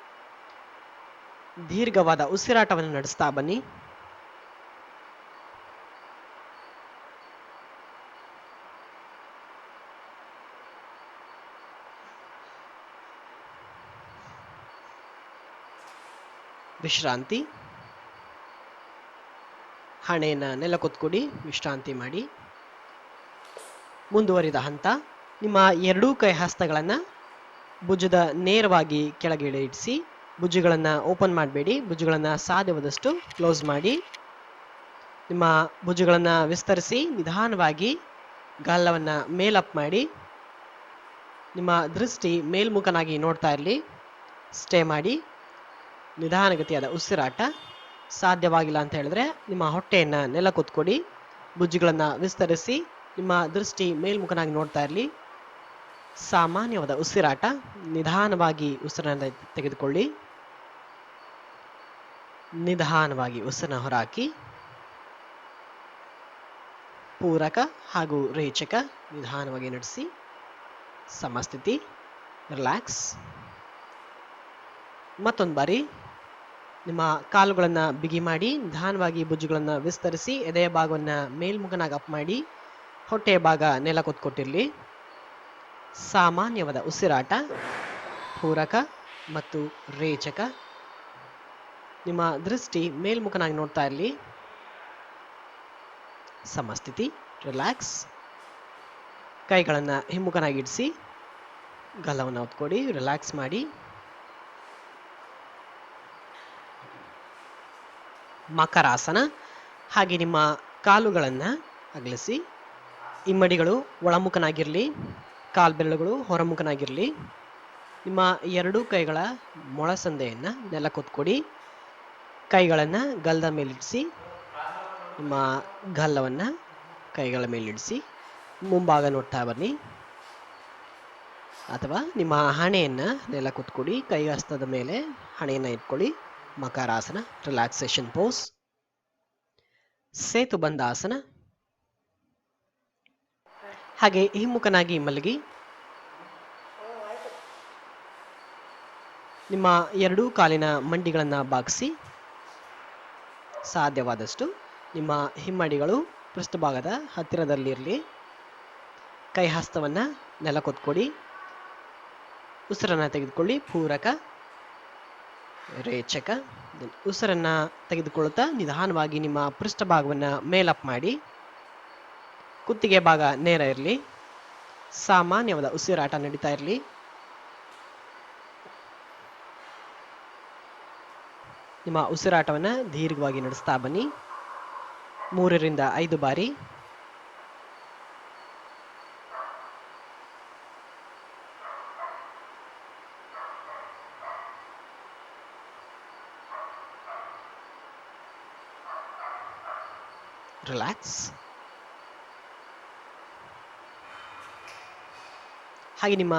ದೀರ್ಘವಾದ ಉಸಿರಾಟವನ್ನು ನಡೆಸ್ತಾ ಬನ್ನಿ. ವಿಶ್ರಾಂತಿ. ಹಣೆಯನ್ನು ನೆಲ ಕುತ್ಕೊಡಿ, ವಿಶ್ರಾಂತಿ ಮಾಡಿ. ಮುಂದುವರಿದ ಹಂತ, ನಿಮ್ಮ ಎರಡೂ ಕೈ ಹಸ್ತಗಳನ್ನು ಭುಜದ ನೇರವಾಗಿ ಕೆಳಗೆ ಇಳಿಸಿ, ಭುಜಗಳನ್ನು ಓಪನ್ ಮಾಡಬೇಡಿ, ಭುಜಗಳನ್ನು ಸಾಧ್ಯವಾದಷ್ಟು ಕ್ಲೋಸ್ ಮಾಡಿ. ನಿಮ್ಮ ಭುಜಗಳನ್ನು ವಿಸ್ತರಿಸಿ ನಿಧಾನವಾಗಿ ಗಾಲವನ್ನು ಮೇಲಪ್ ಮಾಡಿ. ನಿಮ್ಮ ದೃಷ್ಟಿ ಮೇಲ್ಮುಖನಾಗಿ ನೋಡ್ತಾ ಇರಲಿ. ಸ್ಟೇ ಮಾಡಿ. ನಿಧಾನಗತಿಯಾದ ಉಸಿರಾಟ. ಸಾಧ್ಯವಾಗಿಲ್ಲ ಅಂತ ಹೇಳಿದ್ರೆ ನಿಮ್ಮ ಹೊಟ್ಟೆಯನ್ನು ನೆಲ ಕೂತ್ಕೊಡಿ. ಭುಜಗಳನ್ನು ವಿಸ್ತರಿಸಿ ನಿಮ್ಮ ದೃಷ್ಟಿ ಮೇಲ್ಮುಖನಾಗಿ ನೋಡ್ತಾ ಇರಲಿ. ಸಾಮಾನ್ಯವಾದ ಉಸಿರಾಟ. ನಿಧಾನವಾಗಿ ಉಸಿರನ್ನು ತೆಗೆದುಕೊಳ್ಳಿ. ನಿಧಾನವಾಗಿ ಉಸಿರನ್ನು ಹೊರಹಾಕಿ. ಪೂರಕ ಹಾಗೂ ರೇಚಕ ನಿಧಾನವಾಗಿ ನಡೆಸಿ. ಸಮಸ್ಥಿತಿ. ರಿಲ್ಯಾಕ್ಸ್. ಮತ್ತೊಂದು ಬಾರಿ ನಿಮ್ಮ ಕಾಲುಗಳನ್ನು ಬಿಗಿ ಮಾಡಿ ನಿಧಾನವಾಗಿ ಭುಜಗಳನ್ನು ವಿಸ್ತರಿಸಿ ಎದೆಯ ಭಾಗವನ್ನು ಮೇಲ್ಮುಖನಾಗಿ ಅಪ್ ಮಾಡಿ. ಹೊಟ್ಟೆಯ ಭಾಗ ನೆಲ ಕೂತ್ಕೊಟ್ಟಿರಲಿ. ಸಾಮಾನ್ಯವಾದ ಉಸಿರಾಟ. ಪೂರಕ ಮತ್ತು ರೇಚಕ. ನಿಮ್ಮ ದೃಷ್ಟಿ ಮೇಲ್ಮುಖನಾಗಿ ನೋಡ್ತಾ ಇರಲಿ. ಸಮಸ್ಥಿತಿ. ರಿಲ್ಯಾಕ್ಸ್. ಕೈಗಳನ್ನು ಹಿಮ್ಮುಖನಾಗಿ ಇಡಿಸಿ ಗಲ್ಲವನ್ನು ಹೊತ್ಕೊಡಿ. ರಿಲ್ಯಾಕ್ಸ್ ಮಾಡಿ. ಮಕರಾಸನ. ಹಾಗೆ ನಿಮ್ಮ ಕಾಲುಗಳನ್ನು ಅಗಲಿಸಿ, ಇಮ್ಮಡಿಗಳು ಒಳಮುಖನಾಗಿರಲಿ, ಕಾಲ್ಬೆರಳುಗಳು ಹೊರಮುಖನಾಗಿರಲಿ. ನಿಮ್ಮ ಎರಡೂ ಕೈಗಳ ಮೊಳಸಂದೆಯನ್ನು ನೆಲ ಕೂತ್ಕೊಡಿ. ಕೈಗಳನ್ನು ಗಲ್ಲದ ಮೇಲಿಡಿಸಿ, ನಿಮ್ಮ ಗಲ್ಲವನ್ನು ಕೈಗಳ ಮೇಲಿಡಿಸಿ ಮುಂಭಾಗ ನೋಡ್ತಾ ಬನ್ನಿ. ಅಥವಾ ನಿಮ್ಮ ಹಣೆಯನ್ನು ನೆಲ ಕೂತ್ಕೊಡಿ. ಕೈ ಹಸ್ತದ ಮೇಲೆ ಹಣೆಯನ್ನು ಇಟ್ಕೊಳ್ಳಿ. ಮಕರಾಸನ. Relaxation pose. ಸೇತುಬಂಧಾಸನ. ಹಾಗೆ ಹಿಮ್ಮುಖನಾಗಿ ಮಲಗಿ. ನಿಮ್ಮ ಎರಡೂ ಕಾಲಿನ ಮಂಡಿಗಳನ್ನು ಬಾಗಿಸಿ. ಸಾಧ್ಯವಾದಷ್ಟು ನಿಮ್ಮ ಹಿಮ್ಮಡಿಗಳು ಪೃಷ್ಠಭಾಗದ ಹತ್ತಿರದಲ್ಲಿರಲಿ. ಕೈ ಹಸ್ತವನ್ನು ನೆಲ ಕೂತ್ಕೊಡಿ. ಉಸಿರನ್ನು ತೆಗೆದುಕೊಳ್ಳಿ. ಪೂರಕ, ರೇಚಕ. ಉಸಿರನ್ನು ತೆಗೆದುಕೊಳ್ಳುತ್ತಾ ನಿಧಾನವಾಗಿ ನಿಮ್ಮ ಪೃಷ್ಠಭಾಗವನ್ನು ಮೇಲಪ್ ಮಾಡಿ. ಕುತ್ತಿಗೆ ಭಾಗ ನೇರ ಇರಲಿ. ಸಾಮಾನ್ಯವಾದ ಉಸಿರಾಟ ನಡೀತಾ ಇರಲಿ. ನಿಮ್ಮ ಉಸಿರಾಟವನ್ನು ದೀರ್ಘವಾಗಿ ನಡೆಸ್ತಾ ಬನ್ನಿ. 3 ರಿಂದ 5 ಬಾರಿ. ರಿಲ್ಯಾಕ್ಸ್. ಹಾಗೆ ನಿಮ್ಮ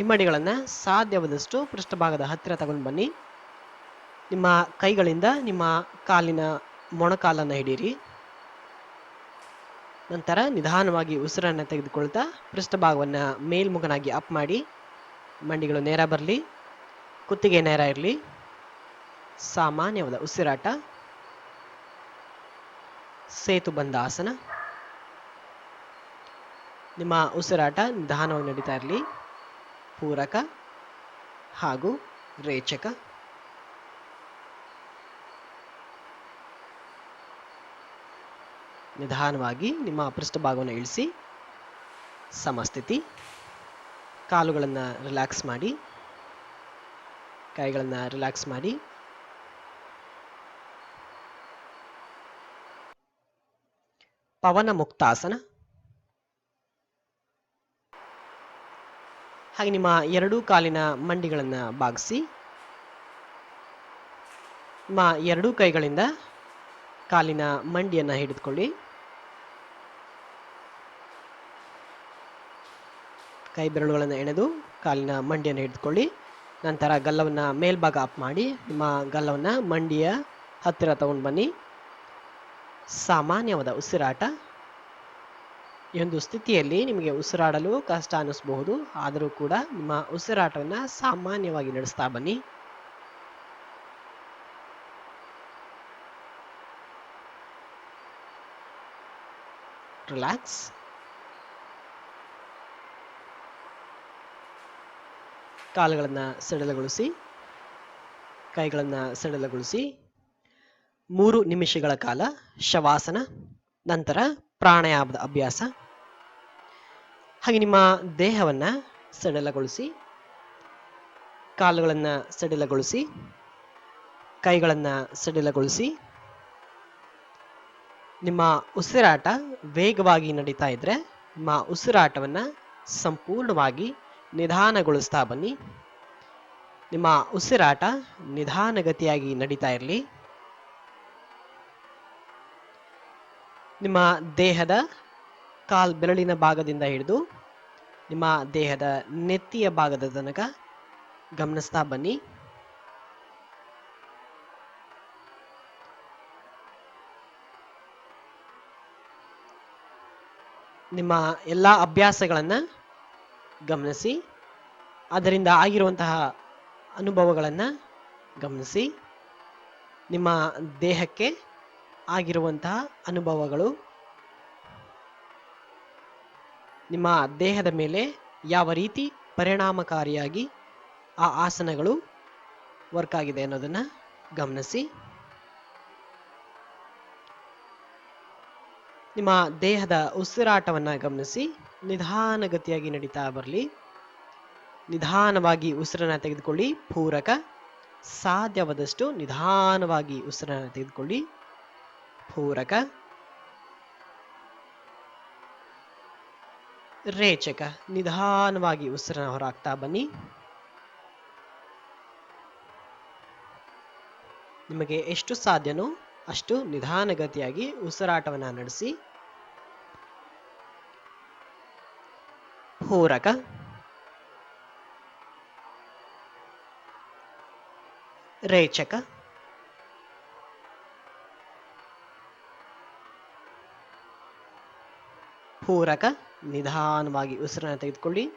ಇಮ್ಮಡಿಗಳನ್ನು ಸಾಧ್ಯವಾದಷ್ಟು ಪೃಷ್ಠಭಾಗದ ಹತ್ತಿರ ತಗೊಂಡು ಬನ್ನಿ. ನಿಮ್ಮ ಕೈಗಳಿಂದ ನಿಮ್ಮ ಕಾಲಿನ ಮೊಣಕಾಲನ್ನು ಹಿಡೀರಿ. ನಂತರ ನಿಧಾನವಾಗಿ ಉಸಿರನ್ನು ತೆಗೆದುಕೊಳ್ತಾ ಪೃಷ್ಠಭಾಗವನ್ನು ಮೇಲ್ಮುಖನಾಗಿ ಅಪ್ ಮಾಡಿ. ಮಂಡಿಗಳು ನೇರ ಬರಲಿ. ಕುತ್ತಿಗೆ ನೇರ ಇರಲಿ. ಸಾಮಾನ್ಯವಾದ ಉಸಿರಾಟ. ಸೇತುಬಂಧಾಸನ. ನಿಮ್ಮ ಉಸಿರಾಟ ನಿಧಾನವಾಗಿ ನಡೀತಾ ಇರಲಿ. ಪೂರಕ ಹಾಗೂ ರೇಚಕ. ನಿಧಾನವಾಗಿ ನಿಮ್ಮ ಪೃಷ್ಠಭಾಗವನ್ನು ಇಳಿಸಿ. ಸಮಸ್ಥಿತಿ. ಕಾಲುಗಳನ್ನು ರಿಲ್ಯಾಕ್ಸ್ ಮಾಡಿ. ಕೈಗಳನ್ನು ರಿಲ್ಯಾಕ್ಸ್ ಮಾಡಿ. ಪವನ ಮುಕ್ತಾಸನ. ಹಾಗೆ ನಿಮ್ಮ ಎರಡೂ ಕಾಲಿನ ಮಂಡಿಗಳನ್ನು ಬಾಗಿಸಿ. ನಿಮ್ಮ ಎರಡೂ ಕೈಗಳಿಂದ ಕಾಲಿನ ಮಂಡಿಯನ್ನು ಹಿಡಿದುಕೊಳ್ಳಿ. ಕೈ ಬೆರಳುಗಳನ್ನು ಎಳೆದು ಕಾಲಿನ ಮಂಡಿಯನ್ನು ಹಿಡಿದುಕೊಳ್ಳಿ. ನಂತರ ಗಲ್ಲವನ್ನು ಮೇಲ್ಭಾಗ ಅಪ್ ಮಾಡಿ ನಿಮ್ಮ ಗಲ್ಲವನ್ನು ಮಂಡಿಯ ಹತ್ತಿರ ತಗೊಂಡು ಬನ್ನಿ. ಸಾಮಾನ್ಯವಾದ ಉಸಿರಾಟ. ಈ ಒಂದು ಸ್ಥಿತಿಯಲ್ಲಿ ನಿಮಗೆ ಉಸಿರಾಡಲು ಕಷ್ಟ ಅನ್ನಿಸಬಹುದು. ಆದರೂ ಕೂಡ ನಿಮ್ಮ ಉಸಿರಾಟವನ್ನು ಸಾಮಾನ್ಯವಾಗಿ ನಡೆಸ್ತಾ ಬನ್ನಿ. ರಿಲ್ಯಾಕ್ಸ್. ಕಾಲುಗಳನ್ನು ಸಡಿಲಗೊಳಿಸಿ. ಕೈಗಳನ್ನು ಸಡಿಲಗೊಳಿಸಿ. 3 ನಿಮಿಷಗಳ ಕಾಲ ಶವಾಸನ. ನಂತರ ಪ್ರಾಣಾಯಾಮದ ಅಭ್ಯಾಸ. ಹಾಗೆ ನಿಮ್ಮ ದೇಹವನ್ನು ಸಡಿಲಗೊಳಿಸಿ, ಕಾಲುಗಳನ್ನು ಸಡಿಲಗೊಳಿಸಿ, ಕೈಗಳನ್ನು ಸಡಿಲಗೊಳಿಸಿ. ನಿಮ್ಮ ಉಸಿರಾಟ ವೇಗವಾಗಿ ನಡೀತಾ ಇದ್ರೆ ನಿಮ್ಮ ಉಸಿರಾಟವನ್ನು ಸಂಪೂರ್ಣವಾಗಿ ನಿಧಾನಗೊಳಿಸ್ತಾ ಬನ್ನಿ. ನಿಮ್ಮ ಉಸಿರಾಟ ನಿಧಾನಗತಿಯಾಗಿ ನಡೀತಾ ಇರಲಿ. ನಿಮ್ಮ ದೇಹದ ಬೆರಳಿನ ಭಾಗದಿಂದ ಹಿಡಿದು ನಿಮ್ಮ ದೇಹದ ನೆತ್ತಿಯ ಭಾಗದ ತನಕ ಗಮನಿಸ್ತಾ ಬನ್ನಿ. ನಿಮ್ಮ ಎಲ್ಲ ಅಭ್ಯಾಸಗಳನ್ನು ಗಮನಿಸಿ, ಅದರಿಂದ ಆಗಿರುವಂತಹ ಅನುಭವಗಳನ್ನು ಗಮನಿಸಿ. ನಿಮ್ಮ ದೇಹಕ್ಕೆ ಆಗಿರುವಂತಹ ಅನುಭವಗಳು ನಿಮ್ಮ ದೇಹದ ಮೇಲೆ ಯಾವ ರೀತಿ ಪರಿಣಾಮಕಾರಿಯಾಗಿ ಆ ಆಸನಗಳು ವರ್ಕ್ ಆಗಿದೆ ಅನ್ನೋದನ್ನು ಗಮನಿಸಿ. ನಿಮ್ಮ ದೇಹದ ಉಸಿರಾಟವನ್ನು ಗಮನಿಸಿ. ನಿಧಾನಗತಿಯಾಗಿ ನಡೀತಾ ಬರಲಿ. ನಿಧಾನವಾಗಿ ಉಸಿರನ್ನು ತೆಗೆದುಕೊಳ್ಳಿ. ಪೂರಕ. ಸಾಧ್ಯವಾದಷ್ಟು ನಿಧಾನವಾಗಿ ಉಸಿರನ್ನು ತೆಗೆದುಕೊಳ್ಳಿ. ಪೂರಕ. ರೇಚಕ. ನಿಧಾನವಾಗಿ ಉಸಿರನ್ನು ಹೊರಹಾಕ್ತಾ ಬನ್ನಿ. ನಿಮಗೆ ಎಷ್ಟು ಸಾಧ್ಯನೋ ಅಷ್ಟು ನಿಧಾನಗತಿಯಾಗಿ ಉಸಿರಾಟವನ್ನು ನಡೆಸಿ. ಪೂರಕ. ರೇಚಕ. ಪೂರಕ. ನಿಧಾನವಾಗಿ ಉಸಿರನ್ನು ತೆಗೆದುಕೊಳ್ಳಿ.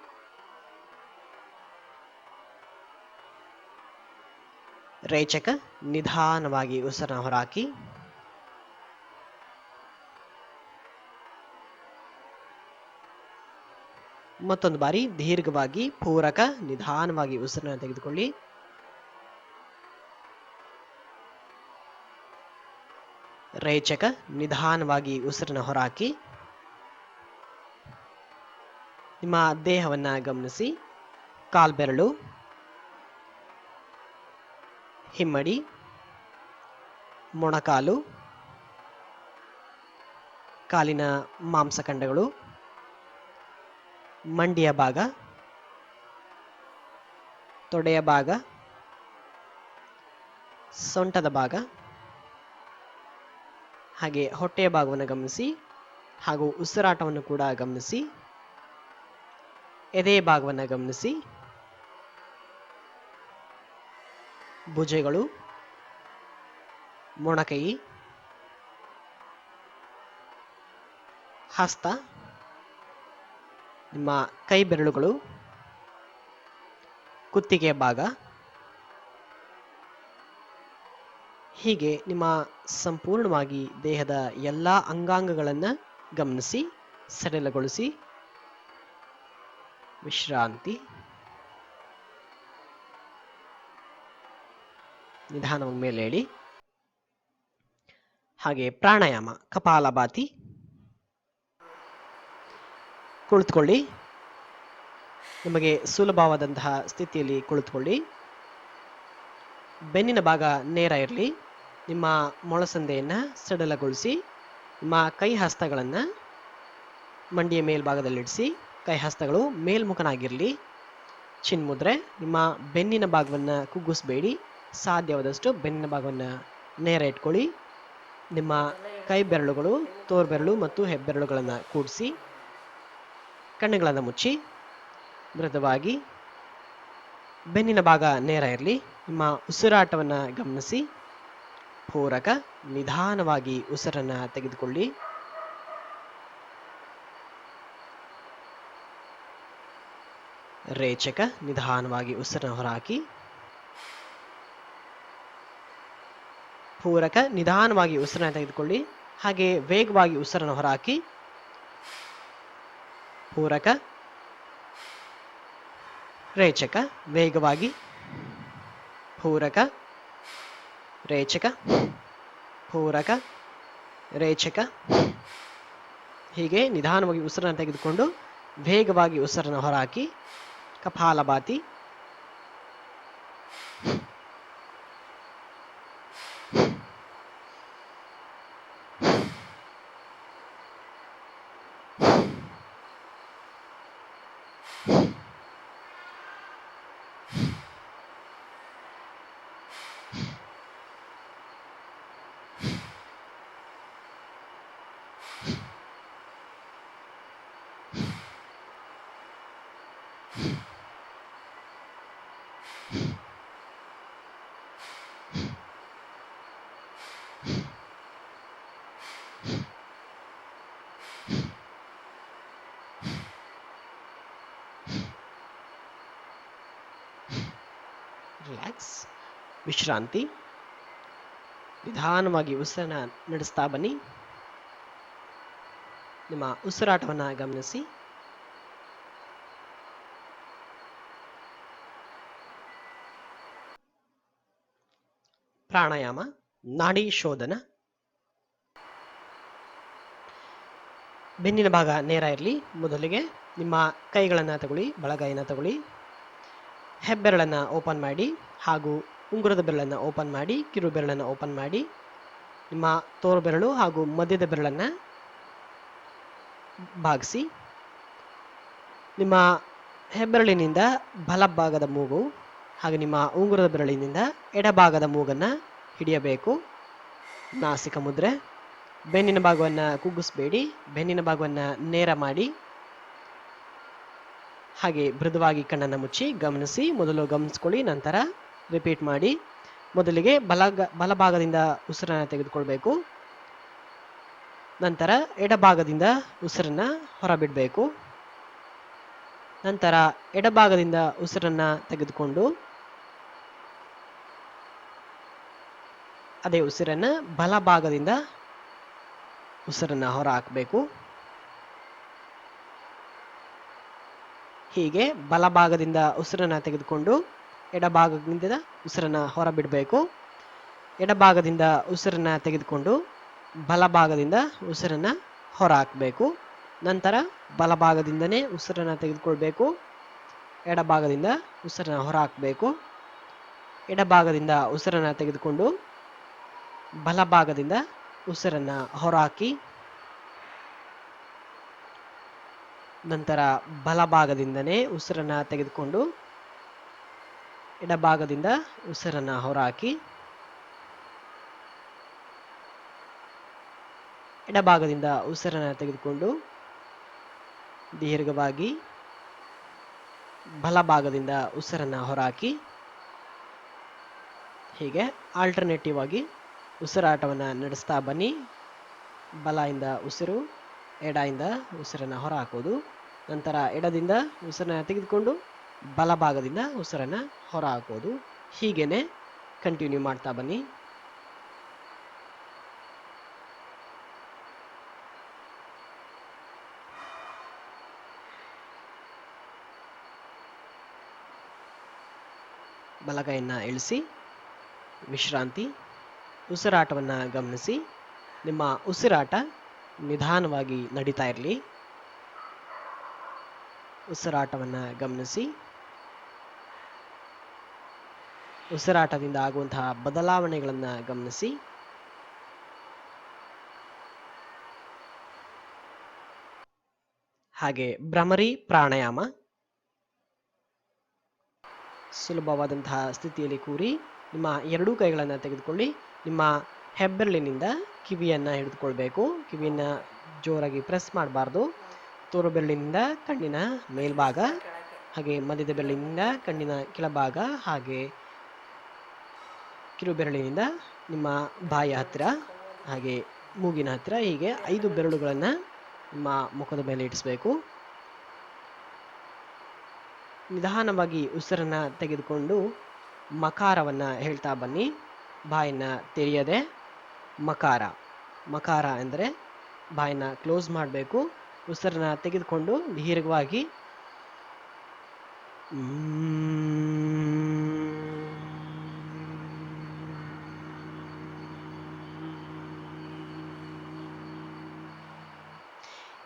ರೇಚಕ. ನಿಧಾನವಾಗಿ ಉಸಿರನ್ನು ಹೊರಹಾಕಿ. ಮತ್ತೊಂದು ಬಾರಿ ದೀರ್ಘವಾಗಿ ಪೂರಕ. ನಿಧಾನವಾಗಿ ಉಸಿರನ್ನು ತೆಗೆದುಕೊಳ್ಳಿ. ರೇಚಕ. ನಿಧಾನವಾಗಿ ಉಸಿರನ್ನು ಹೊರಹಾಕಿ. ನಿಮ್ಮ ದೇಹವನ್ನು ಗಮನಿಸಿ. ಕಾಲ್ಬೆರಳು, ಹಿಮ್ಮಡಿ, ಮೊಣಕಾಲು, ಕಾಲಿನ ಮಾಂಸಖಂಡಗಳು, ಮಂಡಿಯ ಭಾಗ, ತೊಡೆಯ ಭಾಗ, ಸೊಂಟದ ಭಾಗ, ಹಾಗೆ ಹೊಟ್ಟೆಯ ಭಾಗವನ್ನು ಗಮನಿಸಿ. ಹಾಗೂ ಉಸಿರಾಟವನ್ನು ಕೂಡ ಗಮನಿಸಿ. ಎದೆಯ ಭಾಗವನ್ನು ಗಮನಿಸಿ. ಭುಜಗಳು, ಮೊಣಕೈ, ಹಸ್ತ, ನಿಮ್ಮ ಕೈ ಬೆರಳುಗಳು, ಕುತ್ತಿಗೆಯ ಭಾಗ, ಹೀಗೆ ನಿಮ್ಮ ಸಂಪೂರ್ಣವಾಗಿ ದೇಹದ ಎಲ್ಲ ಅಂಗಾಂಗಗಳನ್ನು ಗಮನಿಸಿ, ಸಡಿಲಗೊಳಿಸಿ. ವಿಶ್ರಾಂತಿ. ನಿಧಾನವಾಗಿ ಮೇಲೆ ಹೇಳಿ. ಹಾಗೆ ಪ್ರಾಣಾಯಾಮ, ಕಪಾಲಭಾತಿ. ಕುಳಿತುಕೊಳ್ಳಿ. ನಿಮಗೆ ಸುಲಭವಾದಂತಹ ಸ್ಥಿತಿಯಲ್ಲಿ ಕುಳಿತುಕೊಳ್ಳಿ. ಬೆನ್ನಿನ ಭಾಗ ನೇರ ಇರಲಿ. ನಿಮ್ಮ ಮೊಳಸಂದೆಯನ್ನು ಸಡಿಲಗೊಳಿಸಿ. ನಿಮ್ಮ ಕೈ ಹಸ್ತಗಳನ್ನು ಮಂಡಿಯ ಮೇಲ್ಭಾಗದಲ್ಲಿಡಿಸಿ. ಕೈ ಹಸ್ತಗಳು ಮೇಲ್ಮುಖನಾಗಿರಲಿ. ಚಿನ್ಮುದ್ರೆ. ನಿಮ್ಮ ಬೆನ್ನಿನ ಭಾಗವನ್ನು ಕುಗ್ಗಿಸಬೇಡಿ. ಸಾಧ್ಯವಾದಷ್ಟು ಬೆನ್ನಿನ ಭಾಗವನ್ನು ನೇರ ಇಟ್ಕೊಳ್ಳಿ. ನಿಮ್ಮ ಕೈ ಬೆರಳುಗಳು, ತೋರ್ಬೆರಳು ಮತ್ತು ಹೆಬ್ಬೆರಳುಗಳನ್ನು ಕೂಡಿಸಿ. ಕಣ್ಣುಗಳನ್ನು ಮುಚ್ಚಿ ಮೃದುವಾಗಿ. ಬೆನ್ನಿನ ಭಾಗ ನೇರ ಇರಲಿ. ನಿಮ್ಮ ಉಸಿರಾಟವನ್ನು ಗಮನಿಸಿ. ಪೂರಕ. ನಿಧಾನವಾಗಿ ಉಸಿರನ್ನು ತೆಗೆದುಕೊಳ್ಳಿ. ರೇಚಕ. ನಿಧಾನವಾಗಿ ಉಸಿರನ್ನು ಹೊರಹಾಕಿ. ಪೂರಕ. ನಿಧಾನವಾಗಿ ಉಸಿರನ್ನು ತೆಗೆದುಕೊಳ್ಳಿ. ಹಾಗೆ ವೇಗವಾಗಿ ಉಸಿರನ್ನು ಹೊರಹಾಕಿ. ಪೂರಕ. ರೇಚಕ. ವೇಗವಾಗಿ. ಪೂರಕ. ರೇಚಕ. ಪೂರಕ. ರೇಚಕ. ಹೀಗೆ ನಿಧಾನವಾಗಿ ಉಸಿರನ್ನು ತೆಗೆದುಕೊಂಡು ವೇಗವಾಗಿ ಉಸಿರನ್ನು ಹೊರಹಾಕಿ. ಕಪಾಲಭಾತಿ. ರಿಲ್ಯಾಕ್ಸ್. ವಿಶ್ರಾಂತಿ. ನಿಧಾನವಾಗಿ ಉಸಿರನ್ನ ನಡೆಸ್ತಾ ಬನ್ನಿ. ನಿಮ್ಮ ಉಸಿರಾಟವನ್ನು ಗಮನಿಸಿ. ಪ್ರಾಣಾಯಾಮ, ನಾಡಿ ಶೋಧನ. ಬೆನ್ನಿನ ಭಾಗ ನೇರ ಇರಲಿ. ಮೊದಲಿಗೆ ನಿಮ್ಮ ಕೈಗಳನ್ನು ತಗೊಳ್ಳಿ, ಬಲಗೈನ ತಗೊಳ್ಳಿ. ಹೆಬ್ಬೆರಳನ್ನು ಓಪನ್ ಮಾಡಿ ಹಾಗೂ ಉಂಗುರದ ಬೆರಳನ್ನು ಓಪನ್ ಮಾಡಿ, ಕಿರು ಬೆರಳನ್ನು ಓಪನ್ ಮಾಡಿ. ನಿಮ್ಮ ತೋರು ಬೆರಳು ಹಾಗೂ ಮಧ್ಯದ ಬೆರಳನ್ನು ಭಾಗಿಸಿ. ನಿಮ್ಮ ಹೆಬ್ಬೆರಳಿನಿಂದ ಬಲಭಾಗದ ಮೂಗು ಹಾಗೆ ನಿಮ್ಮ ಉಂಗುರದ ಬೆರಳಿನಿಂದ ಎಡಭಾಗದ ಮೂಗನ್ನು ಹಿಡಿಯಬೇಕು. ನಾಸಿಕ ಮುದ್ರೆ. ಬೆನ್ನಿನ ಭಾಗವನ್ನು ಕುಗ್ಗಿಸಬೇಡಿ, ಬೆನ್ನಿನ ಭಾಗವನ್ನು ನೇರ ಮಾಡಿ. ಹಾಗೆ ಮೃದುವಾಗಿ ಕಣ್ಣನ್ನು ಮುಚ್ಚಿ ಗಮನಿಸಿ. ಮೊದಲು ಗಮನಿಸ್ಕೊಳ್ಳಿ, ನಂತರ ರಿಪೀಟ್ ಮಾಡಿ. ಮೊದಲಿಗೆ ಬಲಭಾಗದಿಂದ ಉಸಿರನ್ನು ತೆಗೆದುಕೊಳ್ಬೇಕು. ನಂತರ ಎಡಭಾಗದಿಂದ ಉಸಿರನ್ನು ಹೊರಬಿಡಬೇಕು. ನಂತರ ಎಡಭಾಗದಿಂದ ಉಸಿರನ್ನು ತೆಗೆದುಕೊಂಡು ಅದೇ ಉಸಿರನ್ನು ಬಲಭಾಗದಿಂದ ಉಸಿರನ್ನು ಹೊರ ಹಾಕಬೇಕು. ಹೀಗೆ ಬಲಭಾಗದಿಂದ ಉಸಿರನ್ನು ತೆಗೆದುಕೊಂಡು ಎಡಭಾಗದಿಂದ ಉಸಿರನ್ನು ಹೊರಬಿಡಬೇಕು. ಎಡಭಾಗದಿಂದ ಉಸಿರನ್ನು ತೆಗೆದುಕೊಂಡು ಬಲಭಾಗದಿಂದ ಉಸಿರನ್ನು ಹೊರ ಹಾಕಬೇಕು. ನಂತರ ಬಲಭಾಗದಿಂದನೇ ಉಸಿರನ್ನು ತೆಗೆದುಕೊಳ್ಬೇಕು. ಎಡಭಾಗದಿಂದ ಉಸಿರನ್ನು ಹೊರ ಹಾಕಬೇಕು. ಎಡಭಾಗದಿಂದ ಉಸಿರನ್ನು ತೆಗೆದುಕೊಂಡು ಬಲಭಾಗದಿಂದ ಉಸಿರನ್ನು ಹೊರಹಾಕಿ. ನಂತರ ಬಲಭಾಗದಿಂದನೇ ಉಸಿರನ್ನು ತೆಗೆದುಕೊಂಡು ಎಡಭಾಗದಿಂದ ಉಸಿರನ್ನು ಹೊರಹಾಕಿ. ಎಡಭಾಗದಿಂದ ಉಸಿರನ್ನು ತೆಗೆದುಕೊಂಡು ದೀರ್ಘವಾಗಿ ಬಲಭಾಗದಿಂದ ಉಸಿರನ್ನು ಹೊರಹಾಕಿ. ಹೀಗೆ ಆಲ್ಟರ್ನೇಟಿವ್ ಆಗಿ ಉಸಿರಾಟವನ್ನು ನಡೆಸ್ತಾ ಬನ್ನಿ. ಬಲದಿಂದ ಉಸಿರು, ಎಡದಿಂದ ಉಸಿರನ್ನು ಹೊರ ಹಾಕೋದು. ನಂತರ ಎಡದಿಂದ ಉಸಿರನ್ನು ತೆಗೆದುಕೊಂಡು ಬಲಭಾಗದಿಂದ ಉಸಿರನ್ನು ಹೊರ ಹಾಕೋದು. ಹೀಗೇನೆ ಕಂಟಿನ್ಯೂ ಮಾಡ್ತಾ ಬನ್ನಿ. ಬಲಗೈಯನ್ನು ಇಳಿಸಿ. ವಿಶ್ರಾಂತಿ. ಉಸಿರಾಟವನ್ನು ಗಮನಿಸಿ. ನಿಮ್ಮ ಉಸಿರಾಟ ನಿಧಾನವಾಗಿ ನಡೀತಾ ಇರಲಿ. ಉಸಿರಾಟವನ್ನು ಗಮನಿಸಿ. ಉಸಿರಾಟದಿಂದ ಆಗುವಂತಹ ಬದಲಾವಣೆಗಳನ್ನು ಗಮನಿಸಿ. ಹಾಗೆ ಭ್ರಮರಿ ಪ್ರಾಣಾಯಾಮ. ಸುಲಭವಾದಂತಹ ಸ್ಥಿತಿಯಲ್ಲಿ ಕೂರಿ ನಿಮ್ಮ ಎರಡೂ ಕೈಗಳನ್ನು ತೆಗೆದುಕೊಳ್ಳಿ. ನಿಮ್ಮ ಹೆಬ್ಬೆರಳಿನಿಂದ ಕಿವಿಯನ್ನು ಹಿಡಿದುಕೊಳ್ಬೇಕು. ಕಿವಿಯನ್ನು ಜೋರಾಗಿ ಪ್ರೆಸ್ ಮಾಡಬಾರ್ದು. ತೋರು ಬೆರಳಿನಿಂದ ಕಣ್ಣಿನ ಮೇಲ್ಭಾಗ, ಹಾಗೆ ಮಧ್ಯದ ಬೆರಳಿನಿಂದ ಕಣ್ಣಿನ ಕೆಳಭಾಗ, ಹಾಗೆ ಕಿರು ಬೆರಳಿನಿಂದ ನಿಮ್ಮ ಬಾಯಿಯ ಹತ್ತಿರ, ಹಾಗೆ ಮೂಗಿನ ಹತ್ತಿರ, ಹೀಗೆ 5 ಬೆರಳುಗಳನ್ನು ನಿಮ್ಮ ಮುಖದ ಮೇಲೆ ಇಡಿಸಬೇಕು. ನಿಧಾನವಾಗಿ ಉಸಿರನ್ನು ತೆಗೆದುಕೊಂಡು ಮಕಾರವನ್ನು ಹೇಳ್ತಾ ಬನ್ನಿ. ಬಾಯನ್ನು ತೆರೆಯದೆ ಮಕಾರ. ಮಕಾರ ಅಂದರೆ ಬಾಯನ್ನು ಕ್ಲೋಸ್ ಮಾಡಬೇಕು. ಉಸಿರನ್ನು ತೆಗೆದುಕೊಂಡು ದೀರ್ಘವಾಗಿ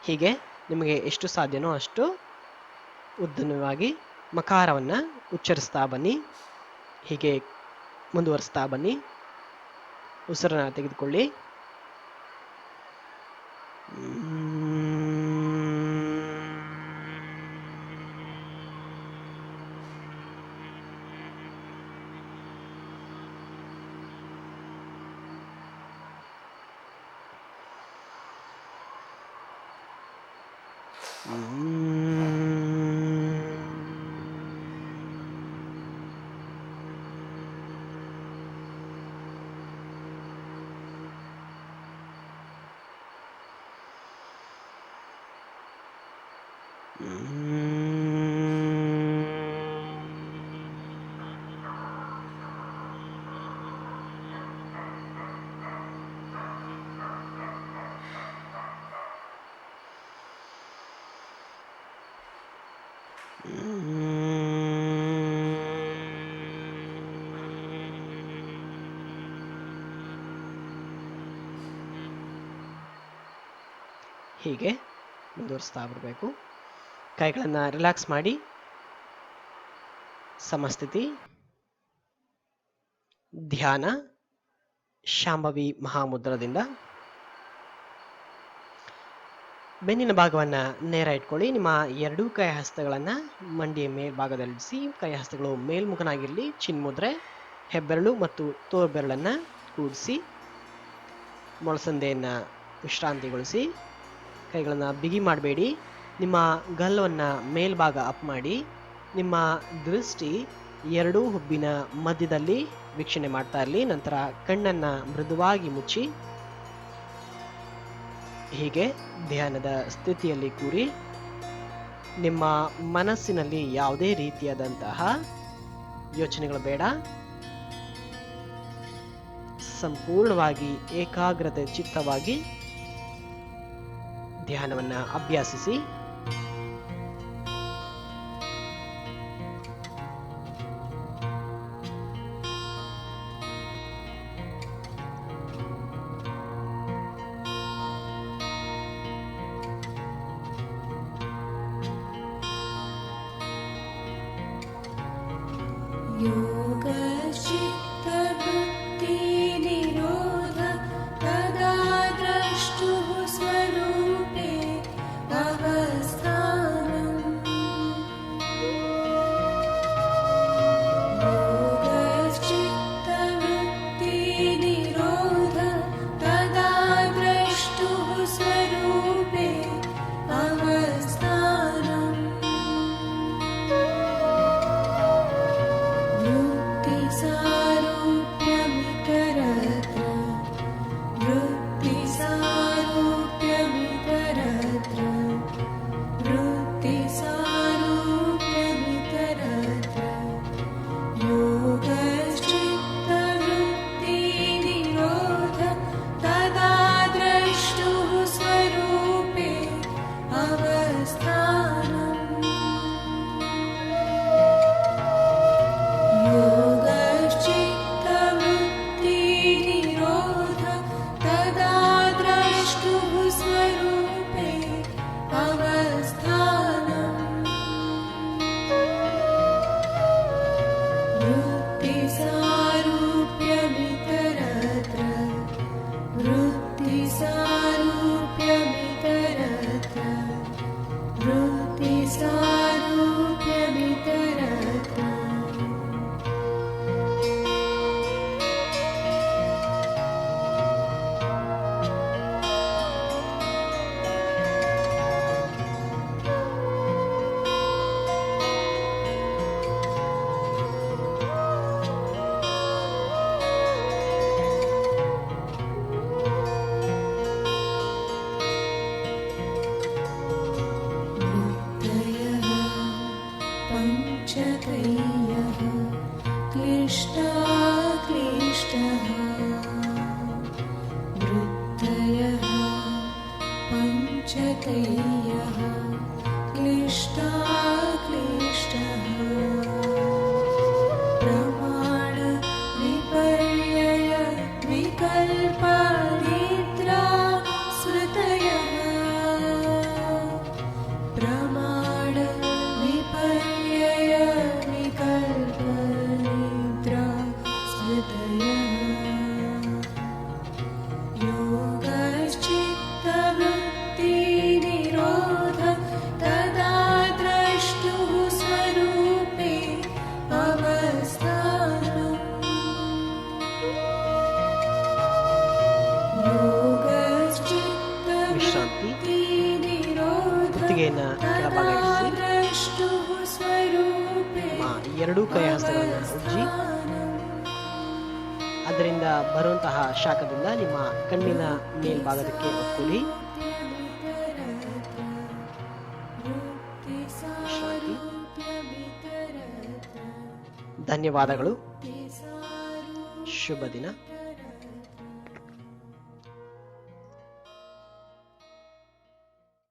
ಹೀಗೆ ನಿಮಗೆ ಎಷ್ಟು ಸಾಧ್ಯನೋ ಅಷ್ಟು ಉದ್ದವಾಗಿ ಮಕಾರವನ್ನು ಉಚ್ಚರಿಸ್ತಾ ಬನ್ನಿ. ಹೀಗೆ ಮುಂದುವರಿಸ್ತಾ ಬನ್ನಿ. ಉಸಿರನ್ನು ತೆಗೆದುಕೊಳ್ಳಿ. ಹೀಗೆ ಮುಂದುವರಿಸ್ತಾ ಬರಬೇಕು. ಕೈಗಳನ್ನು ರಿಲ್ಯಾಕ್ಸ್ ಮಾಡಿ ಸಮಸ್ಥಿತಿ, ಧ್ಯಾನ, ಶಾಂಭವಿ ಮಹಾಮುದ್ರದಿಂದ ಬೆನ್ನಿನ ಭಾಗವನ್ನು ನೇರ ಇಟ್ಕೊಳ್ಳಿ. ನಿಮ್ಮ ಎರಡೂ ಕೈ ಹಸ್ತಗಳನ್ನು ಮಂಡಿಯ ಮೇಲ್ಭಾಗದಲ್ಲಿರಿಸಿ. ಕೈ ಹಸ್ತಗಳು ಮೇಲ್ಮುಖನಾಗಿರಲಿ. ಚಿನ್ಮುದ್ರೆ, ಹೆಬ್ಬೆರಳು ಮತ್ತು ತೋರ್ಬೆರಳನ್ನು ಕೂಡಿಸಿ ಮೊಳಸಂದೆಯನ್ನು ವಿಶ್ರಾಂತಿಗೊಳಿಸಿ. ಕೈಗಳನ್ನು ಬಿಗಿ ಮಾಡಬೇಡಿ. ನಿಮ್ಮ ಗಲ್ಲವನ್ನು ಮೇಲ್ಭಾಗ ಅಪ್ ಮಾಡಿ. ನಿಮ್ಮ ದೃಷ್ಟಿ ಎರಡೂ ಹುಬ್ಬಿನ ಮಧ್ಯದಲ್ಲಿ ವೀಕ್ಷಣೆ ಮಾಡ್ತಾ ಇರಲಿ. ನಂತರ ಕಣ್ಣನ್ನು ಮೃದುವಾಗಿ ಮುಚ್ಚಿ ಹೀಗೆ ಧ್ಯಾನದ ಸ್ಥಿತಿಯಲ್ಲಿ ಕೂರಿ. ನಿಮ್ಮ ಮನಸ್ಸಿನಲ್ಲಿ ಯಾವುದೇ ರೀತಿಯಾದಂತಹ ಯೋಚನೆಗಳು ಬೇಡ. ಸಂಪೂರ್ಣವಾಗಿ ಏಕಾಗ್ರತೆ ಚಿತ್ತವಾಗಿ ಧ್ಯಾನವನ್ನು ಅಭ್ಯಾಸಿಸಿ. योगश्चित्तवृत्ति निरोध तदा द्रष्टुः स्वरूपे अवस्थानम्। योगश्चित्तवृत्ति निरोध तदा द्रष्टुः स्वरूपे अवस्थानम्। पञ्चकैयः क्लिष्टाक्लिष्टः वृत्तयः पञ्चकैयः क्लिष्टाक्लिष्टः प्रमाण विपर्यय विकल्पनिद्रा स्मृतयः ಎರಡೂ ಕೈ ಹಸ್ತಗಳನ್ನು ಉಜ್ಜಿ ಅದರಿಂದ ಬರುವಂತಹ ಶಾಖದಿಂದ ನಿಮ್ಮ ಕಣ್ಣಿನ ಮೇಲ್ಭಾಗದಕ್ಕೆ ಒತ್ಕೊಡಿ. ವಿಶ್ರಾಂತಿ. ಧನ್ಯವಾದಗಳು. ಶುಭ ದಿನ.